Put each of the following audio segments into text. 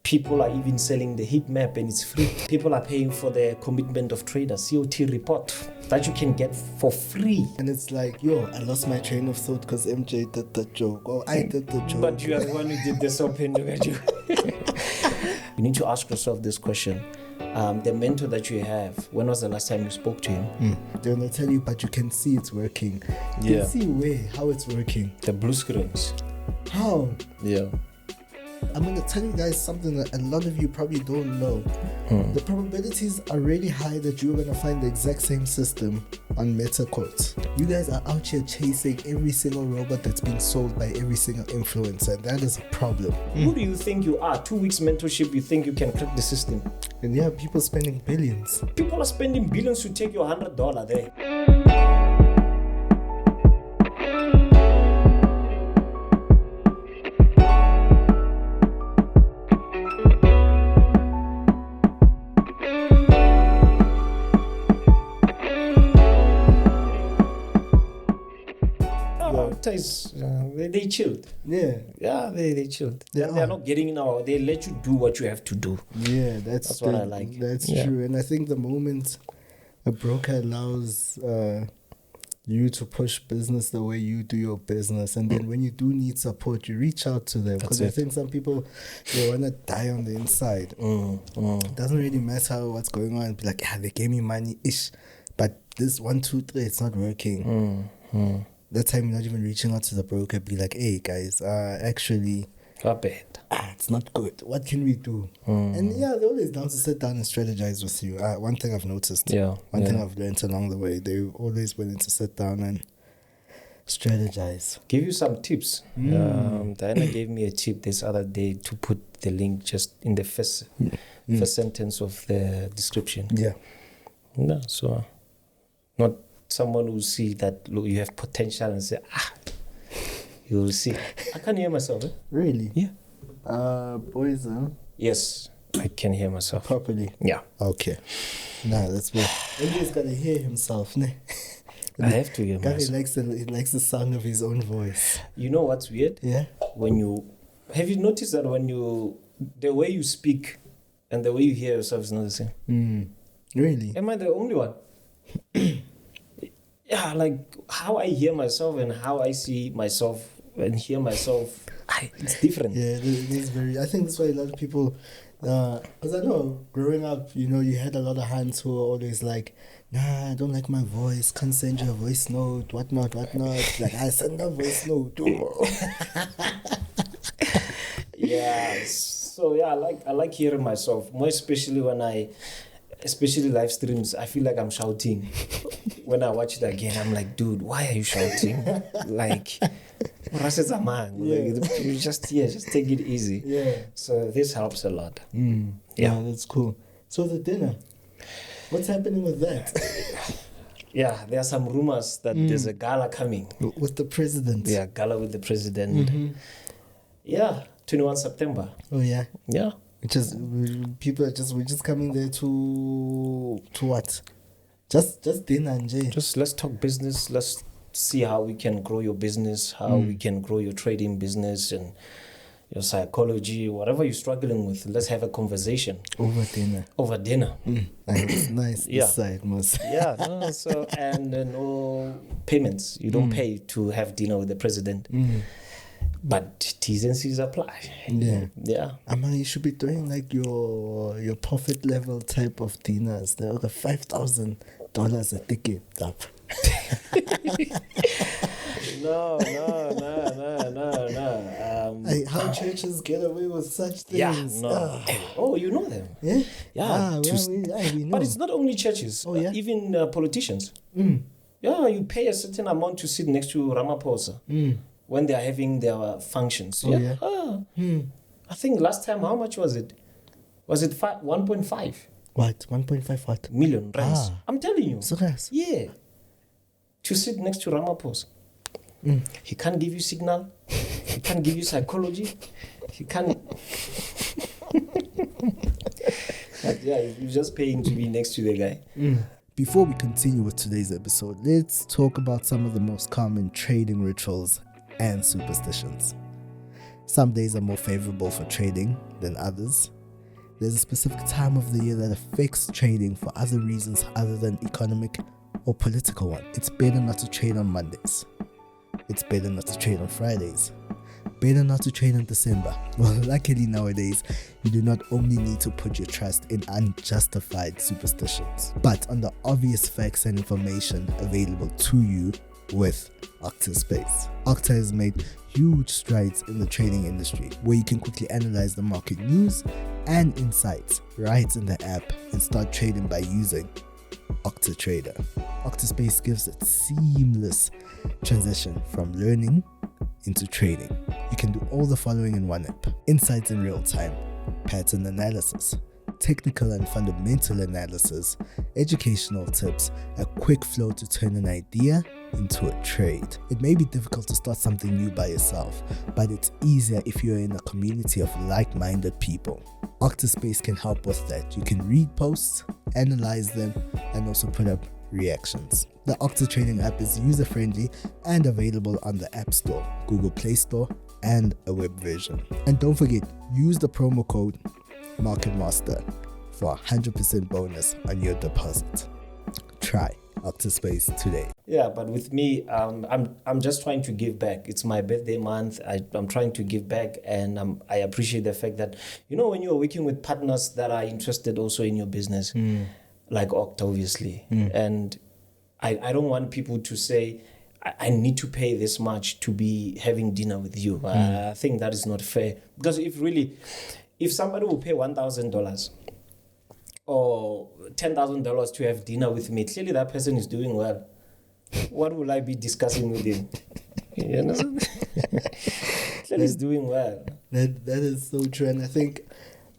People are even selling the heat map and it's free. People are paying for the commitment of traders, COT report that you can get for free. And it's like, yo, I lost my train of thought because MJ did the joke. Or I did the joke. But you are the one who did this open. Look at you. You need to ask yourself this question. The mentor that you have, when was the last time you spoke to him? They're going to tell you, but you can see it's working. You Yeah. can see how it's working. The blue screens. How? Yeah. I'm going to tell you guys something that a lot of you probably don't know. The probabilities are really high that you're going to find the exact same system on MetaQuote. You guys are out here chasing every single robot that's being sold by every single influencer. And that is a problem. Who do you think you are? 2 weeks mentorship, you think you can crack the system? And yeah, people spending billions. People are spending billions to take your $100 there. They chilled. Yeah, they chilled. They're not getting now. They let you do what you have to do. Yeah, that's what I like. That's true. And I think the moment a broker allows you to push business the way you do your business, and then when you do need support, you reach out to them. Because I think some people, they want to die on the inside. It doesn't really matter what's going on. Be like, they gave me money ish, but this 1, 2, 3, it's not working. That time you're not even reaching out to the broker. Be like, hey guys, actually, it's not good. What can we do? And yeah, they're always down to sit down and strategize with you. One thing I've noticed, one thing I've learned along the way, they're always willing to sit down and strategize. Give you some tips. Diana gave me a tip this other day to put the link just in the first sentence of the description. Yeah. No, so not someone who see that look, you have potential and say, you will see. I can hear myself. Really? Yeah. Boys, Yes, I can hear myself properly. Yeah. Okay. Nah, that's weird. Everybody's gotta hear himself, ne? I have to hear myself. He likes the sound of his own voice. You know what's weird? Yeah. Have you noticed that the way you speak and the way you hear yourself is not the same? Really? Am I the only one? Yeah, like how I hear myself and how I see myself and hear myself, it's different. Yeah, it is very. I think that's why a lot of people, because I know growing up, you had a lot of hands who were always like, nah, I don't like my voice, can't send you a voice note, whatnot. Like, I send a voice note. Yeah, so yeah, I like hearing myself, more especially especially live streams. I feel like I'm shouting. When I watch it again, I'm like, dude, why are you shouting? Like, you just take it easy. Yeah. So this helps a lot. Yeah, that's cool. So the dinner, what's happening with that? Yeah, there are some rumors that there's a gala coming. With the president? Yeah, gala with the president. Yeah, 21 September. Oh, yeah? Yeah. We're just coming there to what? Just dinner and jay. Just let's talk business. Let's see how we can grow your business, how we can grow your trading business and your psychology, whatever you're struggling with. Let's have a conversation. Over dinner. Nice. Yeah. This side, most. Yeah. No, so and no payments. You don't pay to have dinner with the president. But T's and C's apply. Yeah. You should be doing like your profit level type of dinners. They're like $5,000 a ticket up. No. How churches get away with such things? Yeah, no. Oh, you know them. Yeah? Yeah. We know. But it's not only churches. Oh, yeah? Even politicians. Yeah, you pay a certain amount to sit next to Ramaphosa when they are having their functions. Oh, yeah? I think last time, how much was it? Was it 1.5? What? 1.5 what? Million rands. I'm telling you. Serious? Yeah. To sit next to Ramaphosa. He can't give you signal. He can't give you psychology. He can't. But yeah, you're just paying to be next to the guy. Before we continue with today's episode, let's talk about some of the most common trading rituals and superstitions. Some days are more favorable for trading than others, There's a specific time of the year that affects trading for other reasons other than economic or political one. It's better not to trade on Mondays. It's better not to trade on Fridays. Better not to trade in December. Well, luckily nowadays, you do not only need to put your trust in unjustified superstitions, but on the obvious facts and information available to you with Octa Space. Octa has made huge strides in the trading industry, where you can quickly analyze the market news and insights right in the app and start trading by using Octa Trader. Octa Space gives a seamless transition from learning into trading. You can do all the following in one app: insights in real time, pattern analysis, technical and fundamental analysis, educational tips, a quick flow to turn an idea into a trade. It may be difficult to start something new by yourself, but it's easier if you're in a community of like-minded people. Octa Space can help with that. You can read posts, analyze them, and also put up reactions. The Octa Trading app is user-friendly and available on the App Store, Google Play Store, and a web version. And don't forget, use the promo code MarketMaster for a 100% bonus on your deposit. Try Octa Space today. Yeah, but with me, I'm just trying to give back. It's my birthday month. I'm trying to give back, and I appreciate the fact that, when you're working with partners that are interested also in your business, like Octa, obviously, and I don't want people to say, I need to pay this much to be having dinner with you. I think that is not fair, because if somebody will pay $1,000 or $10,000 to have dinner with me, clearly that person is doing well. What will I be discussing with him? You know, clearly he's doing well. That is so true, and I think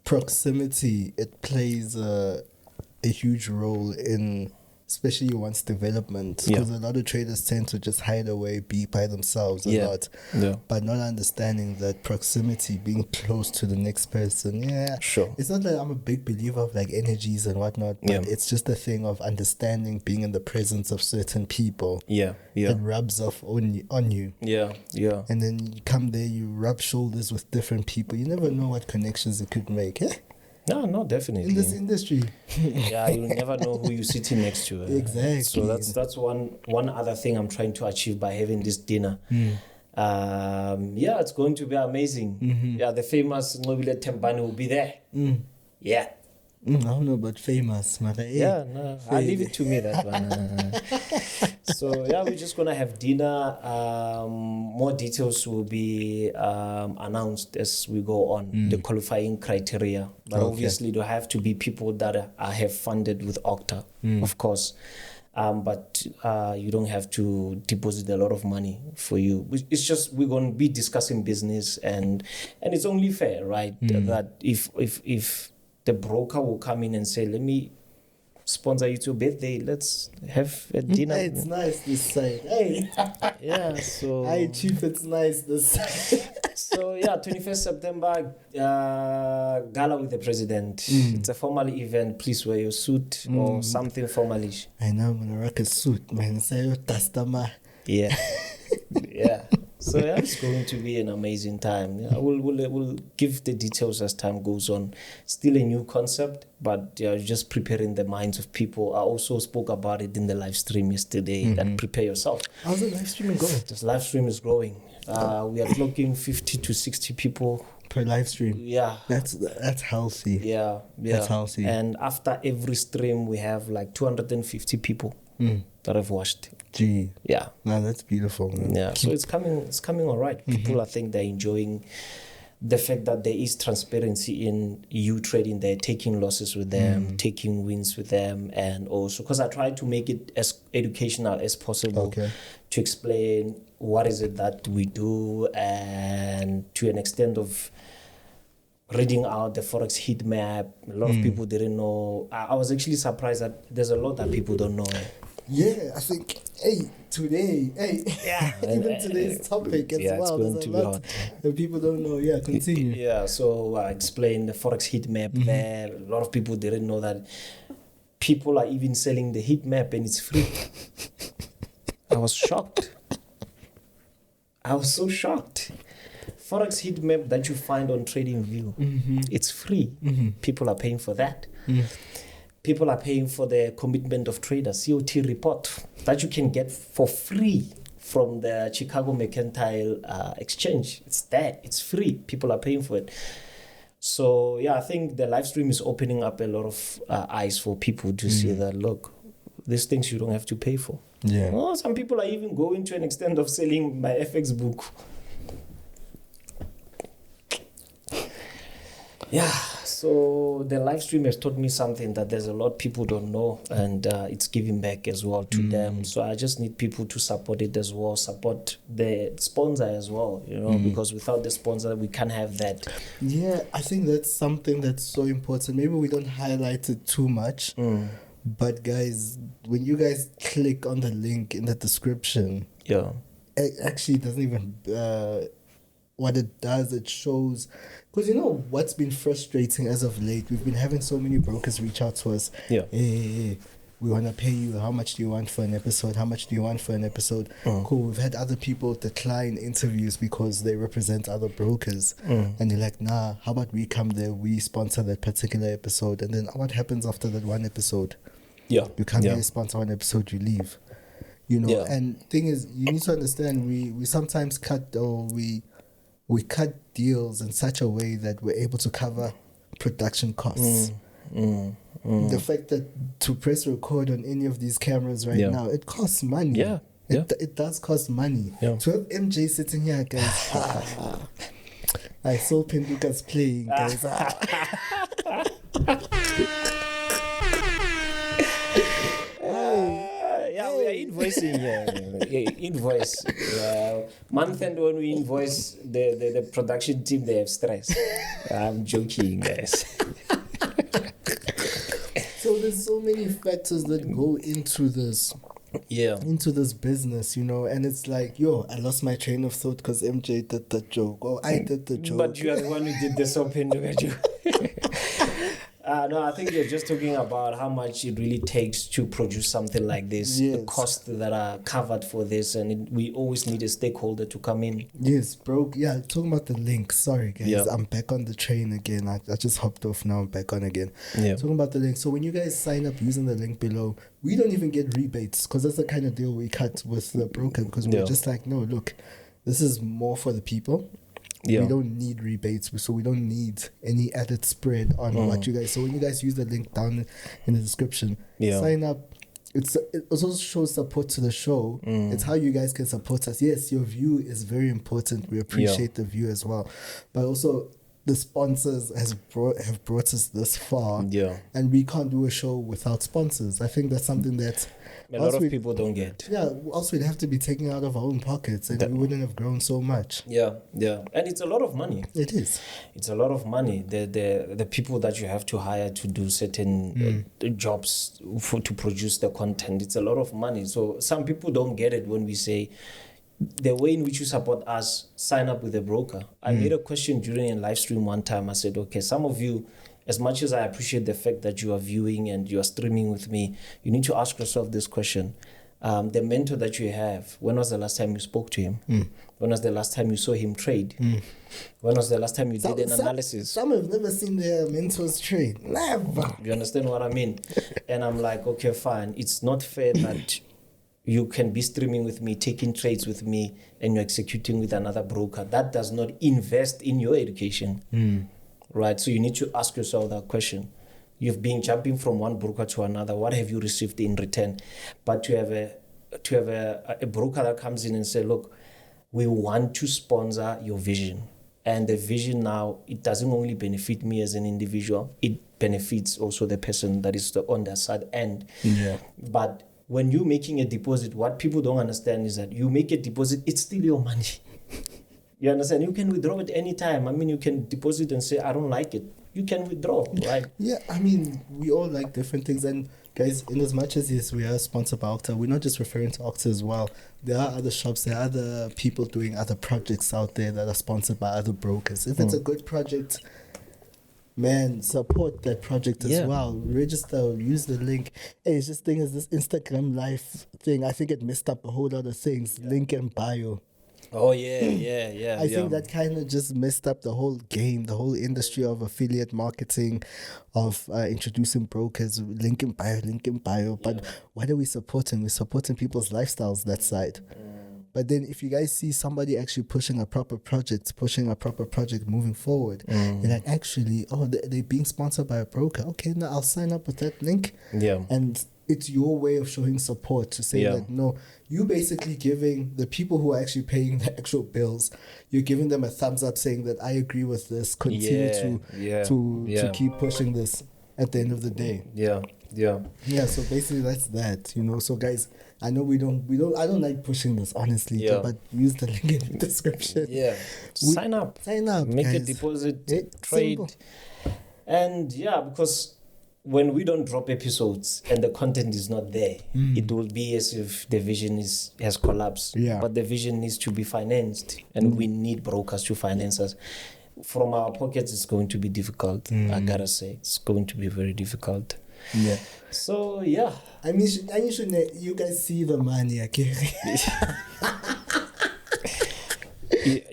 proximity, it plays a huge role in, especially once development, because a lot of traders tend to just hide away, be by themselves a lot, but not understanding that proximity, being close to the next person. Sure. It's not that I'm a big believer of like energies and whatnot, but it's just a thing of understanding, being in the presence of certain people. It rubs off on you. And then you come there, you rub shoulders with different people. You never know what connections it could make. No, definitely. In this industry. You'll never know who you're sitting next to. Exactly. So that's one other thing I'm trying to achieve by having this dinner. It's going to be amazing. The famous Nqobile Tembane will be there. I don't know about famous, mother. I'll leave it to me, that one. So we're just gonna have dinner. More details will be announced as we go on, the qualifying criteria. But obviously there have to be people that have funded with Octa, of course. But you don't have to deposit a lot of money for you. It's just we're going to be discussing business, and it's only fair, right? That if the broker will come in and say, let me sponsor you to birthday, let's have a dinner. Hey, it's nice this side. Hey. So... Hey, Chief, it's nice this side. So, 21st September, gala with the president. It's a formal event. Please wear your suit or something formalish. I know, I'm going to rock a suit, man. Say your customer. So it's going to be an amazing time. We'll give the details as time goes on. Still a new concept, but just preparing the minds of people. I also spoke about it in the live stream yesterday. That prepare yourself. How's the live streaming going? This live stream is growing. We are clocking 50 to 60 people per live stream. That's healthy. That's healthy. And after every stream, we have like 250 people that have watched. Gee. No, that's beautiful, man. So it's coming all right. People, I think they're enjoying the fact that there is transparency in you trading. They're taking losses with them, taking wins with them, and also because I try to make it as educational as possible to explain what is it that we do, and to an extent of reading out the Forex heat map. A lot of people didn't know. I was actually surprised that there's a lot that people don't know. I think, today, even today's topic as well, there's a lot that people don't know. Continue. So I explained the Forex heat map there. A lot of people didn't know that people are even selling the heat map and it's free. I was shocked. I was so shocked. Forex heat map that you find on TradingView, it's free. People are paying for that. People are paying for the commitment of traders, COT report, that you can get for free from the Chicago Mercantile Exchange. It's there. It's free. People are paying for it. So, yeah, I think the live stream is opening up a lot of eyes for people to see that, look, these things you don't have to pay for. Yeah. Oh, some people are even going to an extent of selling my FX book. Yeah, so the live stream has taught me something that there's a lot people don't know, and it's giving back as well to them. So I just need people to support it as well, support the sponsor as well, you know, because without the sponsor, we can't have that. Yeah, I think that's something that's so important. Maybe we don't highlight it too much, but guys, when you guys click on the link in the description, Yeah. it actually doesn't even... what it does, it shows, because you know what's been frustrating as of late, we've been having so many brokers reach out to us. Yeah. Hey, we want to pay you, how much do you want for an episode, how much do you want for an episode? Cool. We've had other people decline interviews because they represent other brokers, and they're like, nah, how about we come there, we sponsor that particular episode, and then what happens after that one episode? Yeah. You come here, sponsor one episode, you leave, you know. And thing is, you need to understand, we sometimes cut, or we cut deals in such a way that we're able to cover production costs. The fact that to press record on any of these cameras right now, it costs money. It does cost money. So have MJ sitting here, guys. I saw Penduka's playing, guys. Yeah, we are invoicing here. Invoice. Month end when we invoice the production team, they have stress. I'm joking, guys. So there's so many factors that go into this. Into this business, you know, and it's like, yo, I lost my train of thought because MJ did the joke. Oh, I did the joke. But you are the one who did the soap in the joke. No, I think you're just talking about how much it really takes to produce something like this, the costs that are covered for this, and we always need a stakeholder to come in. Yes, bro. Yeah, talking about the link. Sorry, guys. I'm back on the train again. I just hopped off now. I'm back on again. Talking about the link. So when you guys sign up using the link below, we don't even get rebates because that's the kind of deal we cut with the broker, because we're just like, no, look, this is more for the people. We don't need rebates, so we don't need any added spread on what you guys. So when you guys use the link down in the description, sign up. It also shows support to the show. It's how you guys can support us. Yes, your view is very important. We appreciate the view as well, but also the sponsors have brought us this far. And we can't do a show without sponsors. I think that's something that a lot of people don't get. Also we'd have to be taking out of our own pockets, and we wouldn't have grown so much. And it's a lot of money. It is. It's a lot of money. The people that you have to hire to do certain jobs to produce the content, it's a lot of money. So some people don't get it when we say the way in which you support us, sign up with a broker. I made a question during a live stream one time. I said, okay, some of you, as much as I appreciate the fact that you are viewing and you are streaming with me, you need to ask yourself this question. The mentor that you have, when was the last time you spoke to him? When was the last time you saw him trade? When was the last time you did an analysis? Some have never seen their mentors trade. Never. You understand what I mean? And I'm like, okay, fine. It's not fair that you can be streaming with me, taking trades with me, and you're executing with another broker. That does not invest in your education. Right? So you need to ask yourself that question. You've been jumping from one broker to another. What have you received in return? But to have a broker that comes in and say, look, we want to sponsor your vision. And the vision now, it doesn't only benefit me as an individual, it benefits also the person that is on the side end. But when you're making a deposit, what people don't understand is that you make a deposit, it's still your money. You understand? You can withdraw it anytime. I mean, you can deposit and say, I don't like it. You can withdraw, right? Yeah, I mean, we all like different things. And guys, in as much as yes, we are sponsored by Octa, we're not just referring to Octa as well. There are other shops, there are other people doing other projects out there that are sponsored by other brokers. If it's a good project, man, support that project as well. Register, use the link. Hey, it's just thing is this Instagram live thing. I think it messed up a whole lot of things. Link in bio. Oh yeah. I think that kind of just messed up the whole game, the whole industry of affiliate marketing, of introducing brokers, link in bio. But what are we supporting? We're supporting people's lifestyles, that side. But then if you guys see somebody actually pushing a proper project moving forward, you're like, actually, they're being sponsored by a broker. Okay, now I'll sign up with that link. Yeah. And it's your way of showing support to say that, no, you basically giving the people who are actually paying the actual bills, you're giving them a thumbs up saying that I agree with this, continue to keep pushing this at the end of the day. Yeah, so basically that's that, So guys, I know I don't like pushing this, honestly, but use the link in the description. Sign up, make guys. a deposit, trade. Simple. And because when we don't drop episodes and the content is not there, it will be as if the vision has collapsed. But the vision needs to be financed, and we need brokers to finance us. From our pockets, it's going to be difficult. I gotta say, it's going to be very difficult. So I mean, you guys see the money, okay?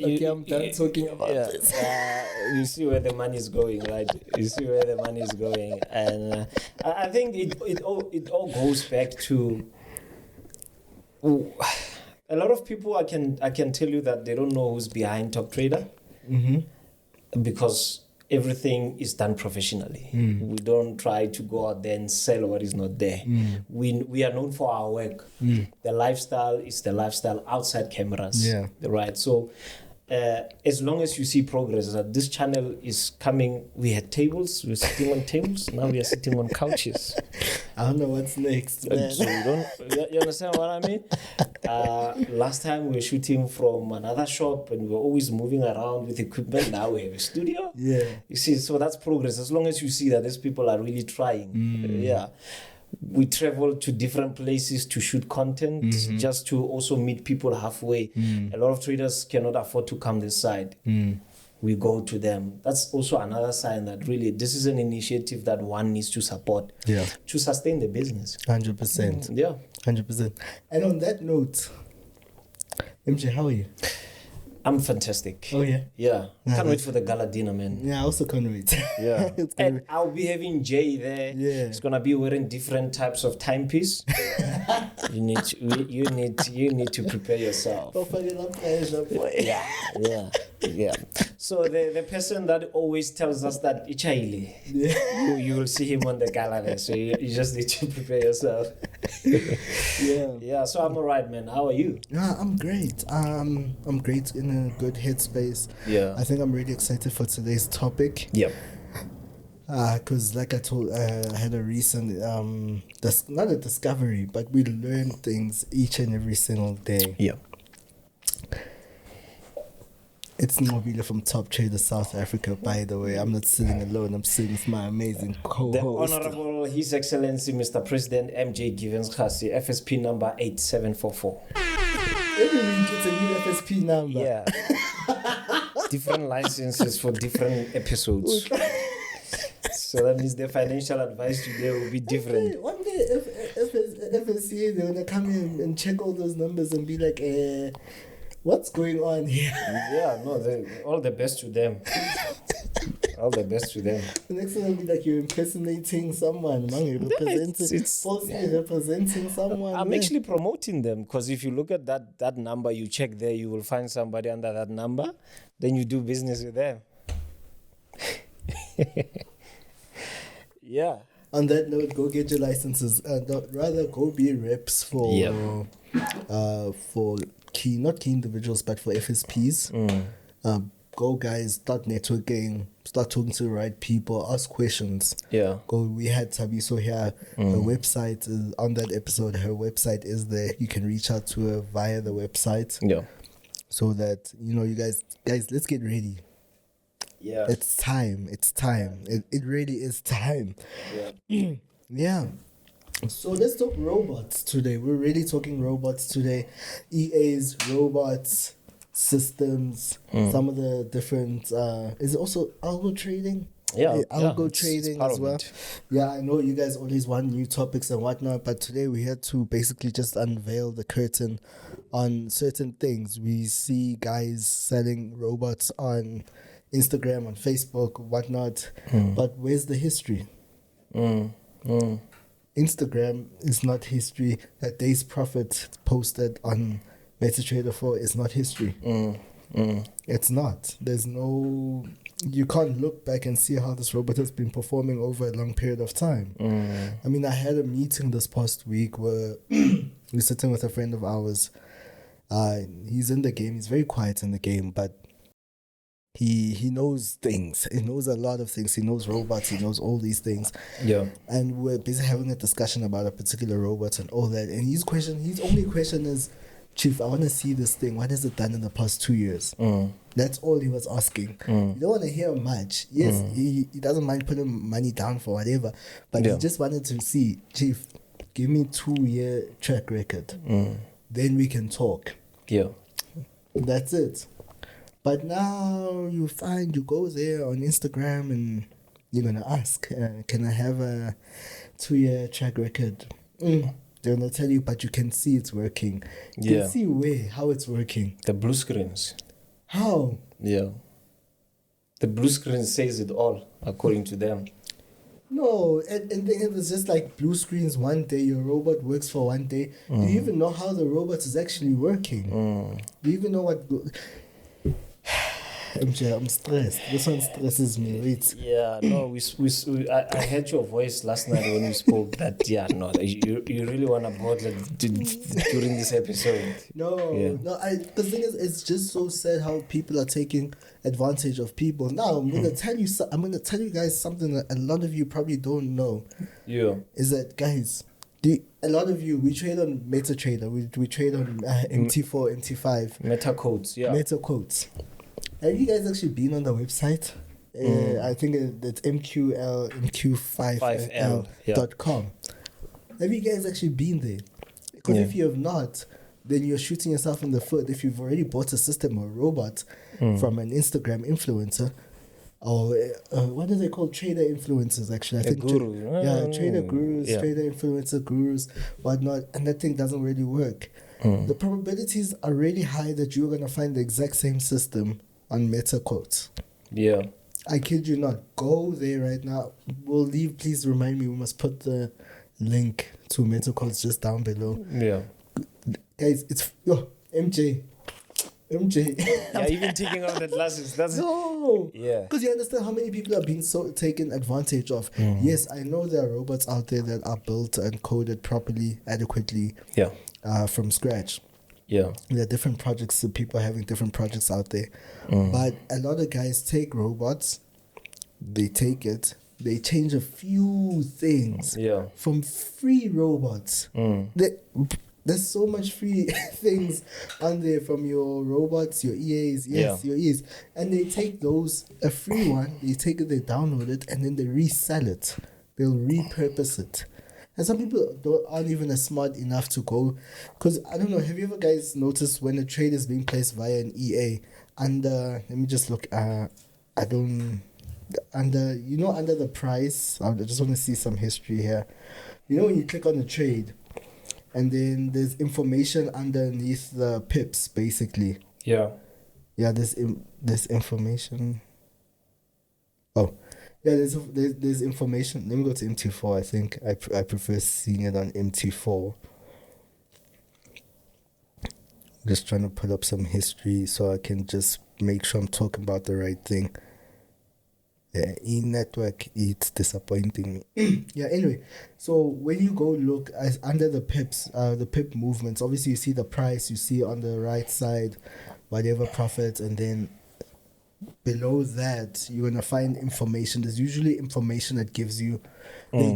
I'm done talking about this. You see where the money is going, right? You see where the money is going, and I think it all goes back to a lot of people. I can tell you that they don't know who's behind Top Trader, because everything is done professionally. We don't try to go out there and sell what is not there. We are known for our work. The lifestyle is the lifestyle outside cameras. Right. So as long as you see progress, that this channel is coming. We had tables, we're sitting on tables, now we are sitting on couches. I don't know what's next, man. So you understand what I mean? Last time we were shooting from another shop and we were always moving around with equipment. Now we have a studio. You see, so that's progress. As long as you see that these people are really trying. We travel to different places to shoot content, just to also meet people halfway. A lot of traders cannot afford to come this side. We go to them. That's also another sign that really this is an initiative that one needs to support to sustain the business. 100%. 100%. And on that note, MJ, how are you? I'm fantastic. Oh yeah? Yeah. Can't wait for the gala dinner, man. Yeah, I also can't wait. And I'll be having Jay there. He's gonna be wearing different types of timepiece. You need to prepare yourself. Yeah. So the person that always tells us that Ichaili, you will see him on the gala there. So you just need to prepare yourself. So I'm alright, man. How are you? I'm great. I'm great, in a good headspace. I think I'm really excited for today's topic. Because like I told, I had a recent not a discovery, but we learn things each and every single day. It's Nqobile from Top Traders South Africa, by the way. I'm not sitting alone. I'm sitting with my amazing co-host. The Honorable His Excellency Mr. President MJ Givens Kgasi, FSP number 8744. Every week it's a new FSP number. Different licenses for different episodes. So that means the financial advice today will be different. One day, if FSCA, they're going to come in and check all those numbers and be like, what's going on here? All the best to them. All the best to them. The next thing will be like you're impersonating someone, falsely representing someone. I'm actually promoting them, because if you look at that number, you check there, you will find somebody under that number, then you do business with them. On that note, go get your licenses. Rather go be reps for not key individuals, but for FSPs. Go guys, start networking, start talking to the right people, ask questions. We had Tabiso here. Her website is on that episode. Her website is there. You can reach out to her via the website. So that you guys, let's get ready. It's time. It really is time. So let's talk robots today. We're really talking robots today. EAs, robots, systems, some of the different... is it also algo trading? algo it's trading part as of well. it. Yeah, I know you guys always want new topics and whatnot, but today we had to basically just unveil the curtain on certain things. We see guys selling robots on Instagram, on Facebook, whatnot, but where's the history? Instagram is not history. That day's profit posted on MetaTrader 4 is not history. It's not. There's no... You can't look back and see how this robot has been performing over a long period of time. I mean, I had a meeting this past week where we're sitting with a friend of ours. He's in the game. He's very quiet in the game, but he knows things. He knows a lot of things. He knows robots. He knows all these things. Yeah. And we're busy having a discussion about a particular robot and all that. And his only question is, Chief, I want to see this thing. What has it done in the past 2 years? That's all he was asking. You don't want to hear much. Yes, he doesn't mind putting money down for whatever, but he just wanted to see, Chief, give me 2-year track record. Then we can talk. Yeah. That's it. But now you go there on Instagram and you're going to ask, can I have a 2-year track record? They're going to tell you, but you can see it's working. You can see how it's working. The blue screens. How? Yeah. The blue screen says it all, according to them. No, and it's just like blue screens one day, your robot works for one day. Do you even know how the robot is actually working? Do you even know what... MJ, I'm stressed. This one stresses me. Wait. Yeah, no, I heard your voice last night when we spoke that, you really want to bottle during this episode. No. The thing is, it's just so sad how people are taking advantage of people. Now, I'm going to tell you guys something that a lot of you probably don't know. Yeah. Is that, guys, a lot of you, we trade on MetaTrader. We trade on MT4, MT5. Meta codes, yeah. Meta codes. Have you guys actually been on the website? I think it's Nq5L.com. Have you guys actually been there? Because if you have not, then you're shooting yourself in the foot. If you've already bought a system or robot from an Instagram influencer, or what are they called? Trader influencers, actually. I think guru. Trader gurus, trader influencer gurus, whatnot, and that thing doesn't really work. The probabilities are really high that you're going to find the exact same system on Meta quotes. Yeah. I kid you not. Go there right now. We'll leave. Please remind me. We must put the link to Meta quotes just down below. Yeah. Guys, it's MJ. Yeah, even taking off the glasses. That's no. Yeah. Because you understand how many people are being so taken advantage of. Yes, I know there are robots out there that are built and coded properly, adequately. Yeah. From scratch. Yeah. There are different projects, so people are having different projects out there. But a lot of guys take robots, they take it, they change a few things from free robots. There's so much free things on there from your robots, your EAs, your EAs. And they take a free one, they take it, they download it, and then they resell it. They'll repurpose it. And some people aren't even as smart enough to go, because I don't know, have you ever guys noticed when a trade is being placed via an EA under, let me just look, under the price, I just want to see some history here. You know when you click on the trade, and then there's information underneath the pips, basically. Yeah. Yeah, there's information. Oh. Yeah, there's information. Let me go to MT4. I think I prefer seeing it on MT4. Just trying to put up some history so I can just make sure I'm talking about the right thing. Yeah, e-network, it's disappointing me. Yeah, anyway. So when you go look under the pips, the pip movements, obviously you see the price, you see on the right side, whatever profit, and then below that you're gonna find information. There's usually information that they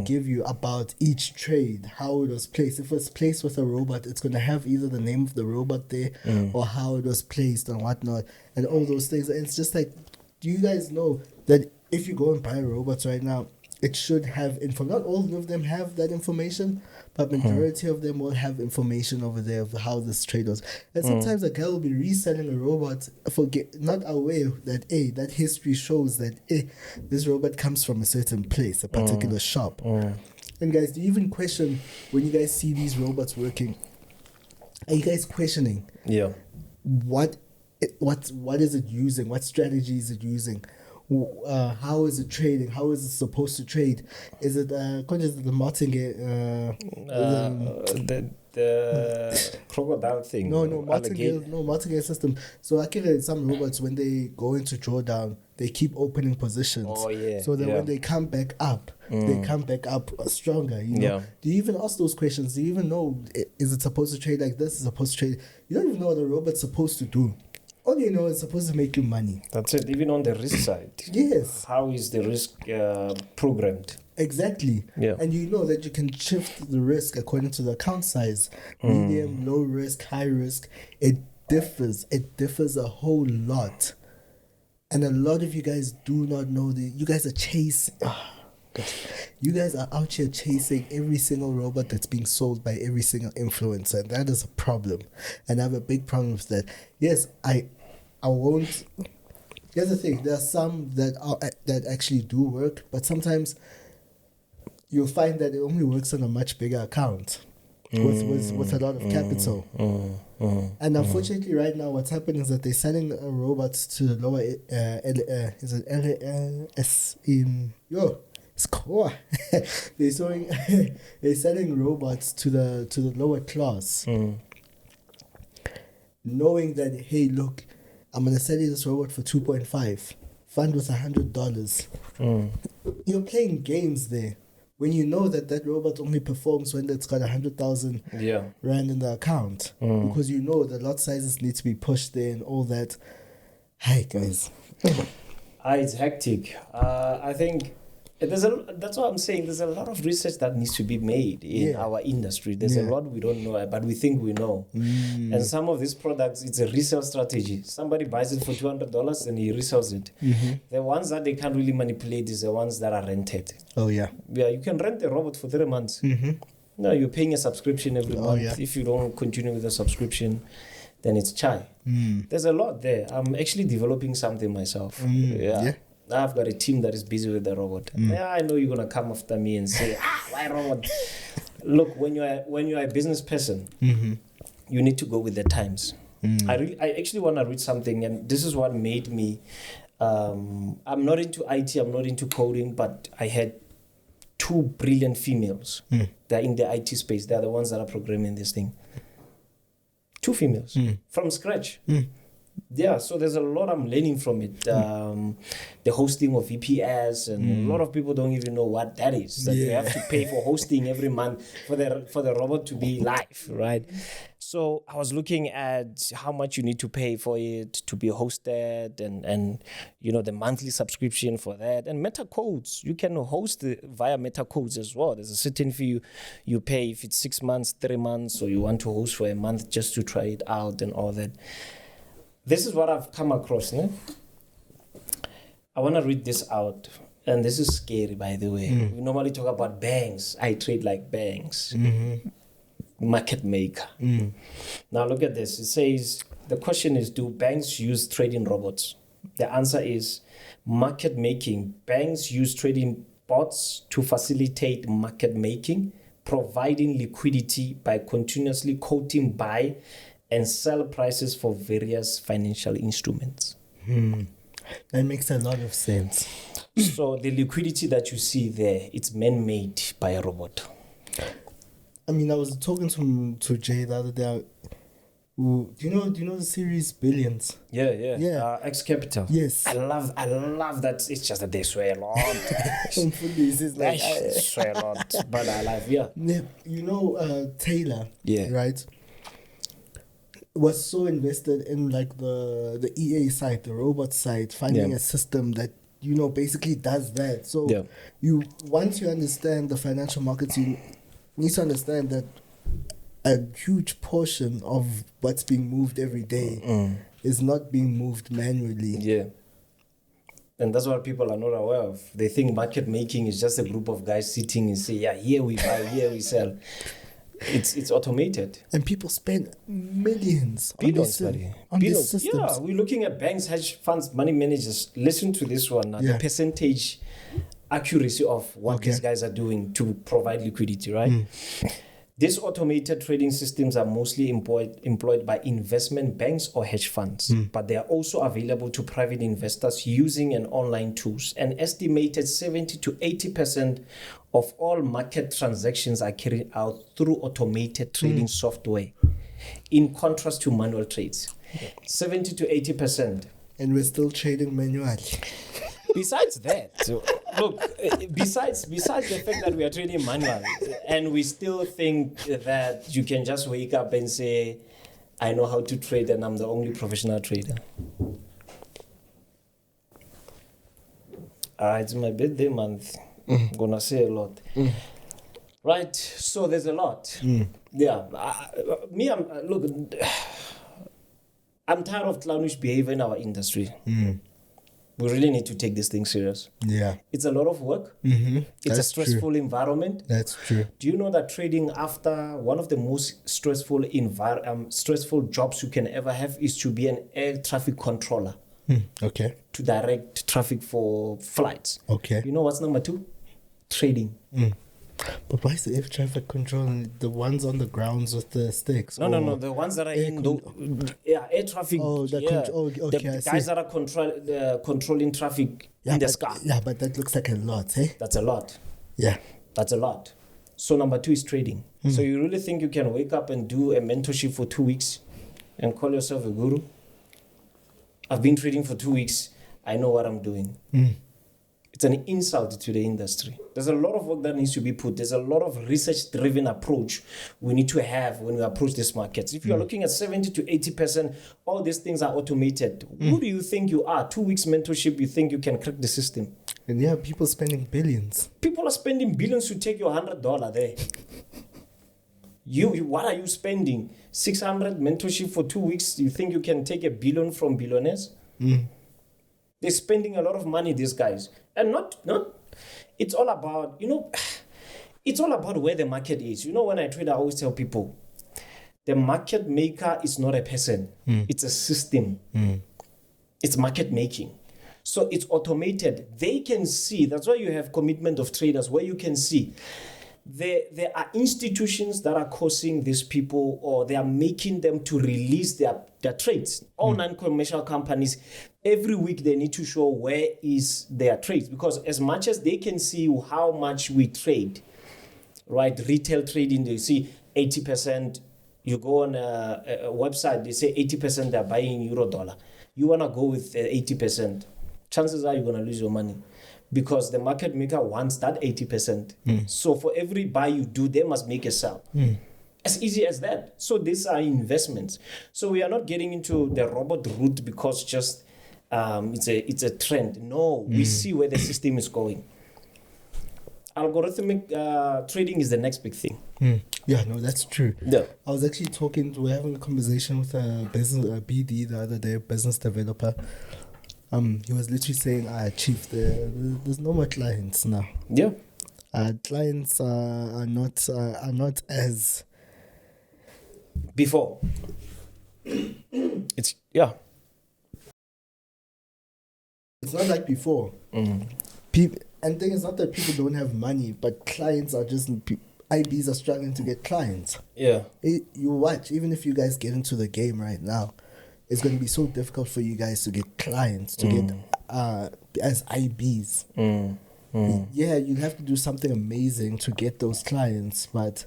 give you about each trade, how it was placed. If it's placed with a robot, it's gonna have either the name of the robot there or how it was placed and whatnot and all those things. And it's just like, do you guys know that if you go and buy robots right now, it should have info. Not all of them have that information, but majority of them will have information over there of how this trade was. And sometimes a guy will be reselling a robot, not aware that that history shows that this robot comes from a certain place, a particular shop. And guys, do you even question when you guys see these robots working? Are you guys questioning? Yeah. What is it using? What strategy is it using? How is it trading? How is it supposed to trade? Is it the martingale? The crocodile thing. No, martingale system. So actually, some robots, when they go into drawdown, they keep opening positions. Oh yeah. So that when they come back up, they come back up stronger. You know. Yeah. Do you even ask those questions? Do you even know, is it supposed to trade like this? Is it supposed to trade? You don't even know what the robot's supposed to do. All you know is supposed to make you money. That's it. Even on the risk side. Yes. How is the risk programmed? Exactly. Yeah. And you know that you can shift the risk according to the account size. Medium, low risk, high risk. It differs. It differs a whole lot. And a lot of you guys do not know that you guys are chasing. You guys are out here chasing every single robot that's being sold by every single influencer. And that is a problem. And I have a big problem with that. Yes, I won't. Here's the thing. There are some that actually do work, but sometimes you'll find that it only works on a much bigger account with a lot of capital. And unfortunately, right now, what's happening is that they're selling robots to the lower. Is it LS in yo? It's core. They're selling robots to the lower class, knowing that, hey, look, I'm gonna sell you this robot for 2.5. Fund was $100. You're playing games there when you know that robot only performs when it's got 100,000 rand in the account, because you know the lot sizes need to be pushed there and all that. Hi guys. It's hectic. I think that's what I'm saying. There's a lot of research that needs to be made in our industry. There's a lot we don't know, but we think we know. And some of these products, it's a resale strategy. Somebody buys it for $200 and he resells it. The ones that they can't really manipulate is the ones that are rented. Oh yeah. Yeah, you can rent a robot for 3 months. No, you're paying a subscription every month. Yeah. If you don't continue with the subscription, then it's chai. There's a lot there. I'm actually developing something myself. Yeah. I've got a team that is busy with the robot. Yeah, I know you're gonna come after me and say, why robot? Look, when you're a business person, you need to go with the times. I actually want to read something, and this is what made me. I'm not into IT. I'm not into coding, but I had 2 brilliant females. They're in the IT space. They're the ones that are programming this thing. 2 females from scratch. Yeah, so there's a lot I'm learning from it. The hosting of VPS, and a lot of people don't even know what that is. That you have to pay for hosting every month for the robot to be live, right? So I was looking at how much you need to pay for it to be hosted, and you know, the monthly subscription for that, and meta codes. You can host via meta codes as well. There's a certain fee you pay if it's 6 months, 3 months, or you want to host for a month just to try it out and all that. This is what I've come across. Ne? I want to read this out. And this is scary, by the way. We normally talk about banks. I trade like banks. Market maker. Now look at this. It says, the question is, do banks use trading robots? The answer is market making. Banks use trading bots to facilitate market making, providing liquidity by continuously quoting buy and sell prices for various financial instruments. That makes a lot of sense. So the liquidity that you see there, it's man-made by a robot. I mean, I was talking to Jay the other day. Do you know the series Billions? Yeah. X Capital. Yes. I love that. It's just that they swear a lot. They swear a lot, but I love. You know, Taylor. Yeah. Right. Was so invested in like the EA side, the robot side, finding a system that, you know, basically does that. So once you understand the financial markets, you need to understand that a huge portion of what's being moved every day is not being moved manually. And that's what people are not aware of. They think market making is just a group of guys sitting and say, yeah, here we buy, here we sell. It's automated. And people spend millions Billions, on buddy. these systems. Yeah, we're looking at banks, hedge funds, money managers. Listen to this one. The percentage accuracy of what these guys are doing to provide liquidity, right? These automated trading systems are mostly employed by investment banks or hedge funds, but they are also available to private investors using an online tools. An estimated 70 to 80% of all market transactions are carried out through automated trading software, in contrast to manual trades. 70 to 80%. And we're still trading manually. Besides that, look, besides the fact that we are trading manual and we still think that you can just wake up and say, I know how to trade and I'm the only professional trader. It's my birthday month. I'm going to say a lot. Right, so there's a lot. Yeah, I'm tired of clownish behavior in our industry. We really need to take this thing serious. Yeah. It's a lot of work. It's a stressful environment. That's true. Do you know that trading, after one of the most stressful jobs you can ever have, is to be an air traffic controller. Okay. To direct traffic for flights. Okay. You know what's number 2? Trading. But why is the air traffic control the ones on the grounds with the sticks? No. The ones that are air traffic. Oh, the guys that are controlling traffic in the sky. Yeah, but that looks like a lot, eh? That's a lot. Yeah. That's a lot. So number 2 is trading. So you really think you can wake up and do a mentorship for 2 weeks and call yourself a guru? I've been trading for 2 weeks. I know what I'm doing. It's an insult to the industry. There's a lot of work that needs to be put. There's a lot of research-driven approach we need to have when we approach these markets. If you're looking at 70 to 80%, all these things are automated. Who do you think you are? 2 weeks mentorship, you think you can crack the system? And yeah, people spending billions. People are spending billions to take your $100 there. What are you spending? 600 mentorship for 2 weeks? You think you can take $1 billion from billionaires? They're spending a lot of money, these guys. And not it's all about, it's all about where the market is. When I trade, I always tell people, the market maker is not a person. It's a system. It's market making. So it's automated. They can see. That's why you have commitment of traders, where you can see there are institutions that are causing these people, or they are making them to release their trades. All non-commercial companies, every week they need to show where is their trades, because as much as they can see how much we trade, right? Retail trading, they see 80%. You go on a website, they say 80% they're buying euro dollar. You want to go with 80%. Chances are you're going to lose your money, because the market maker wants that 80%. So for every buy you do, they must make a sell. As easy as that. So these are investments. So we are not getting into the robot route because just it's a trend. No, we see where the system is going. Algorithmic trading is the next big thing. Yeah, no, that's true. Yeah. I was actually we're having a conversation with a BD the other day, a business developer. He was literally saying, Chief, there's no more clients now. Yeah. Clients are not as before. It's not like before. People, and the thing is not that people don't have money, but clients are just IBs are struggling to get clients. Yeah. You watch, even if you guys get into the game right now, it's going to be so difficult for you guys to get clients, to get as IBs. Yeah, you have to do something amazing to get those clients, but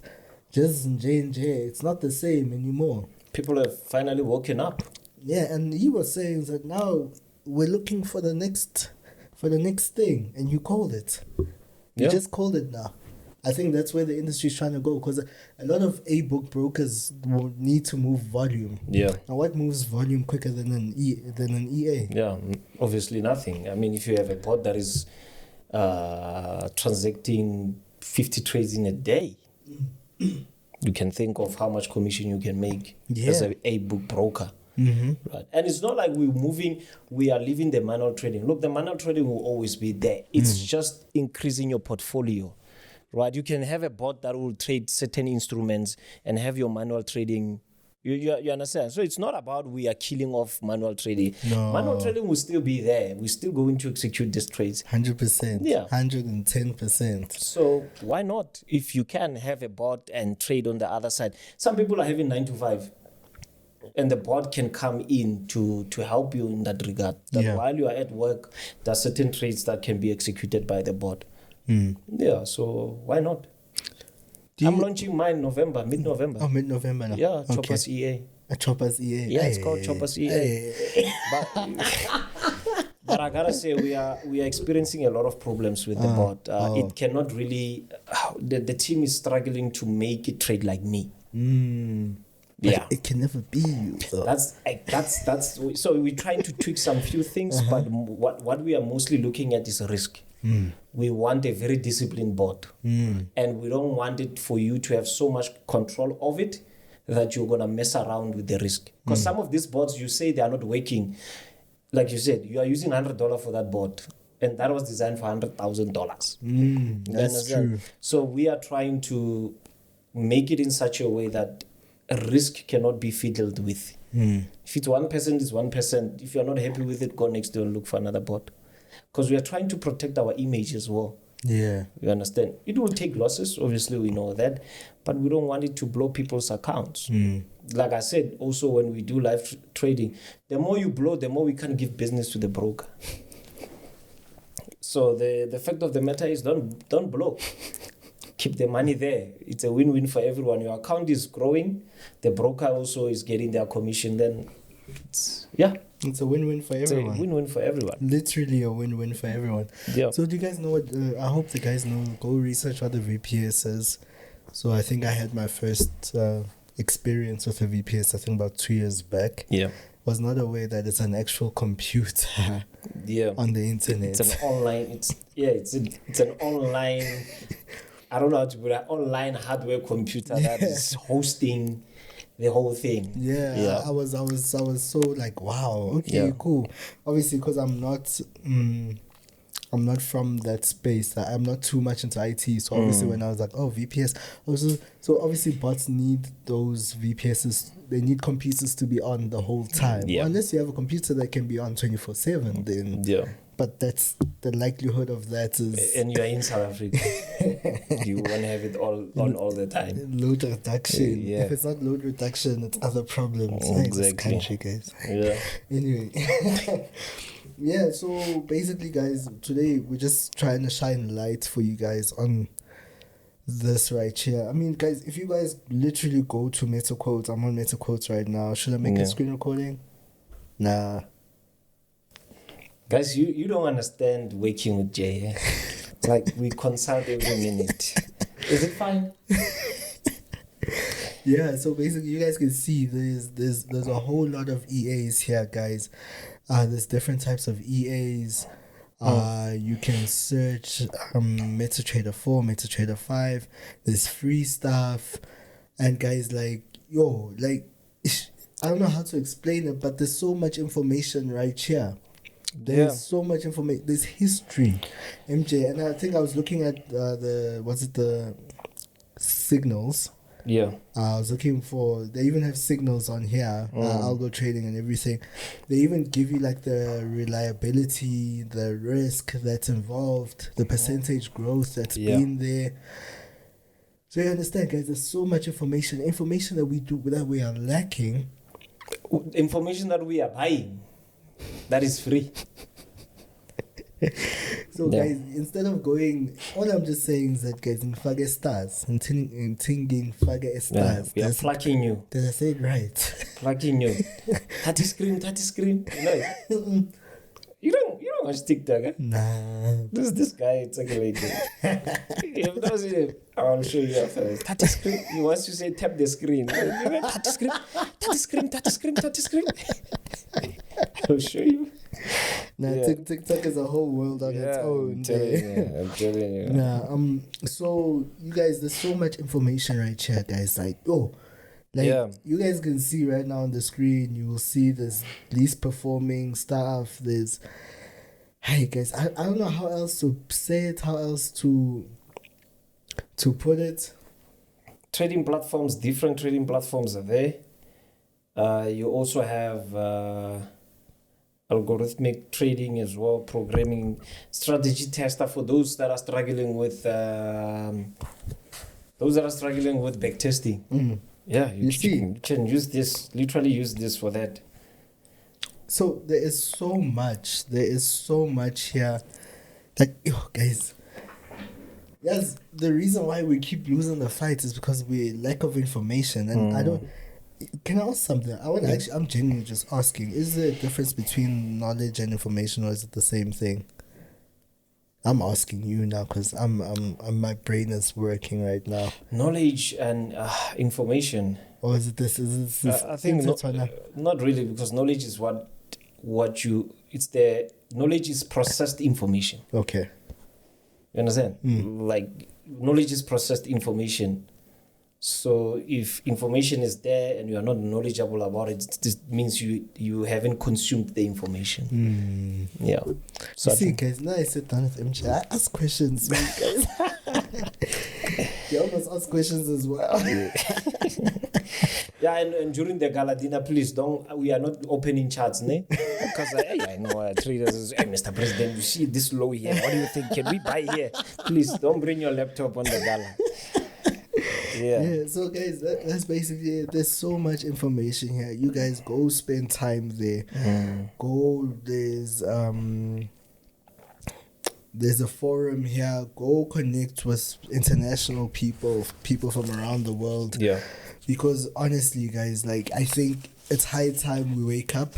just in J&J, it's not the same anymore. People have finally woken up. Yeah, and he was saying that now we're looking for the next thing, and you called it. You just called it now. I think that's where the industry is trying to go, because a lot of book brokers will need to move volume. Yeah. And what moves volume quicker than an EA? Yeah, obviously nothing. I mean, if you have a bot that is transacting 50 trades in a day, you can think of how much commission you can make as a book broker. Right. And it's not like we are leaving the manual trading. Look, the manual trading will always be there. It's just increasing your portfolio. Right. You can have a bot that will trade certain instruments and have your manual trading. You understand? So it's not about we are killing off manual trading. No. Manual trading will still be there. We're still going to execute these trades. 100%. Yeah. 110%. So why not? If you can have a bot and trade on the other side. Some people are having 9 to 5. And the bot can come in to help you in that regard. That while you are at work, there are certain trades that can be executed by the bot. Yeah, so why not? I'm launching mine mid-November. Oh, mid-November now. Yeah, Choppers EA. Choppers EA. Yeah, it's called Choppers EA. But I gotta say, we are experiencing a lot of problems with the bot. It cannot really. The team is struggling to make it trade like me. Yeah, it can never be you. Though. That's so we're trying to tweak some few things, but what we are mostly looking at is risk. We want a very disciplined bot, and we don't want it for you to have so much control of it that you're gonna mess around with the risk. Because some of these bots, you say they are not working. Like you said, you are using $100 for that bot, and that was designed for $100,000. That's true. So we are trying to make it in such a way that a risk cannot be fiddled with. If it's 1%, it's 1%. If you're not happy with it, go next door and look for another bot. Because we are trying to protect our image as well. Yeah. You understand? It will take losses, obviously we know that, but we don't want it to blow people's accounts. Like I said, also when we do live trading, the more you blow, the more we can give business to the broker. So the fact of the matter is don't blow. Keep the money there. It's a win-win for everyone. Your account is growing. The broker also is getting their commission. Then it's a win-win for everyone. It's a win-win for everyone. Literally a win-win for everyone. Yeah. So do you guys know what? I hope the guys know. Go research what the VPS is. So I think I had my first experience with a VPS. I think about 2 years back. Yeah. Was not aware that it's an actual computer. On the internet. It's an online. It's an online. I don't know how to put it. Online hardware computer that is hosting the whole thing. Yeah. I was so like, wow, okay, cool. Obviously, because I'm not from that space. I'm not too much into IT. So obviously, when I was like, oh, VPS, so obviously bots need those VPSs. They need computers to be on the whole time. Yeah. Unless you have a computer that can be on 24/7, then But that's the likelihood of that is. And you are in South Africa. You want to have it on all the time. Load reduction. If it's not load reduction, it's other problems. Exactly. This country, guys. Yeah. Anyway. Yeah, so basically, guys, today we're just trying to shine light for you guys on this right here. I mean, guys, if you guys literally go to MetaQuotes, I'm on MetaQuotes right now. Should I make a screen recording? Nah. Guys, you don't understand working with Jay. Eh? It's like we consult every minute. Is it fine? Yeah, so basically you guys can see there's a whole lot of EAs here, guys. There's different types of EAs. You can search MetaTrader 4, MetaTrader 5. There's free stuff. And guys, I don't know how to explain it, but there's so much information right here. There's so much information. There's history, MJ. And I think I was looking at the signals. Yeah. I was looking for, they even have signals on here, algo trading and everything. They even give you like the reliability, the risk that's involved, the percentage growth that's been there. So you understand, guys, there's so much information that we are lacking. Information that we are buying. That is free. So guys, instead of going, all I'm just saying is that, guys, in Fage stars, in Tingin Fage stars, we are plucking you. Did I say it right? Plucking you. 30 screen. You don't watch TikTok, eh? Nah. This guy, it's like a lady. If that was it, I'll show you after. 30 screen. He wants to say tap the screen. 30 screen. I'll show you. TikTok is a whole world on its own. I'm telling you. So you guys, there's so much information right here, guys. Like, Like Yeah. you guys can see right now on the screen, you will see this least performing stuff. There's, hey guys, I don't know how else to say it, how else to put it. Trading platforms, different trading platforms are there. You also have algorithmic trading as well, programming, strategy tester for those that are struggling with backtesting. Yeah, You see? you can use this, literally use this for that. So there is so much here that, guys. Yes, the reason why we keep losing the fight is because we lack of information, and I don't. Can I ask something? I'm genuinely just asking: is there a difference between knowledge and information, or is it the same thing? I'm asking you now because my brain is working right now. Knowledge and information. Or is it this? Is this I think not really, because knowledge is knowledge is processed information. Okay. You understand? Like, knowledge is processed information. So if information is there and you are not knowledgeable about it, this means you haven't consumed the information. Yeah. So you see, guys, now I sit down with MJ. I ask questions, man, guys. You almost ask questions as well. Yeah, and during the gala dinner, please we are not opening charts, ne? Because I know traders is, hey, Mr. President, you see this low here. What do you think? Can we buy here? Please don't bring your laptop on the gala. Yeah. So guys, that's basically it. There's so much information here. You guys go spend time there. Go, there's a forum here. Go connect with international people from around the world. Yeah. Because honestly, guys, like, I think it's high time we wake up.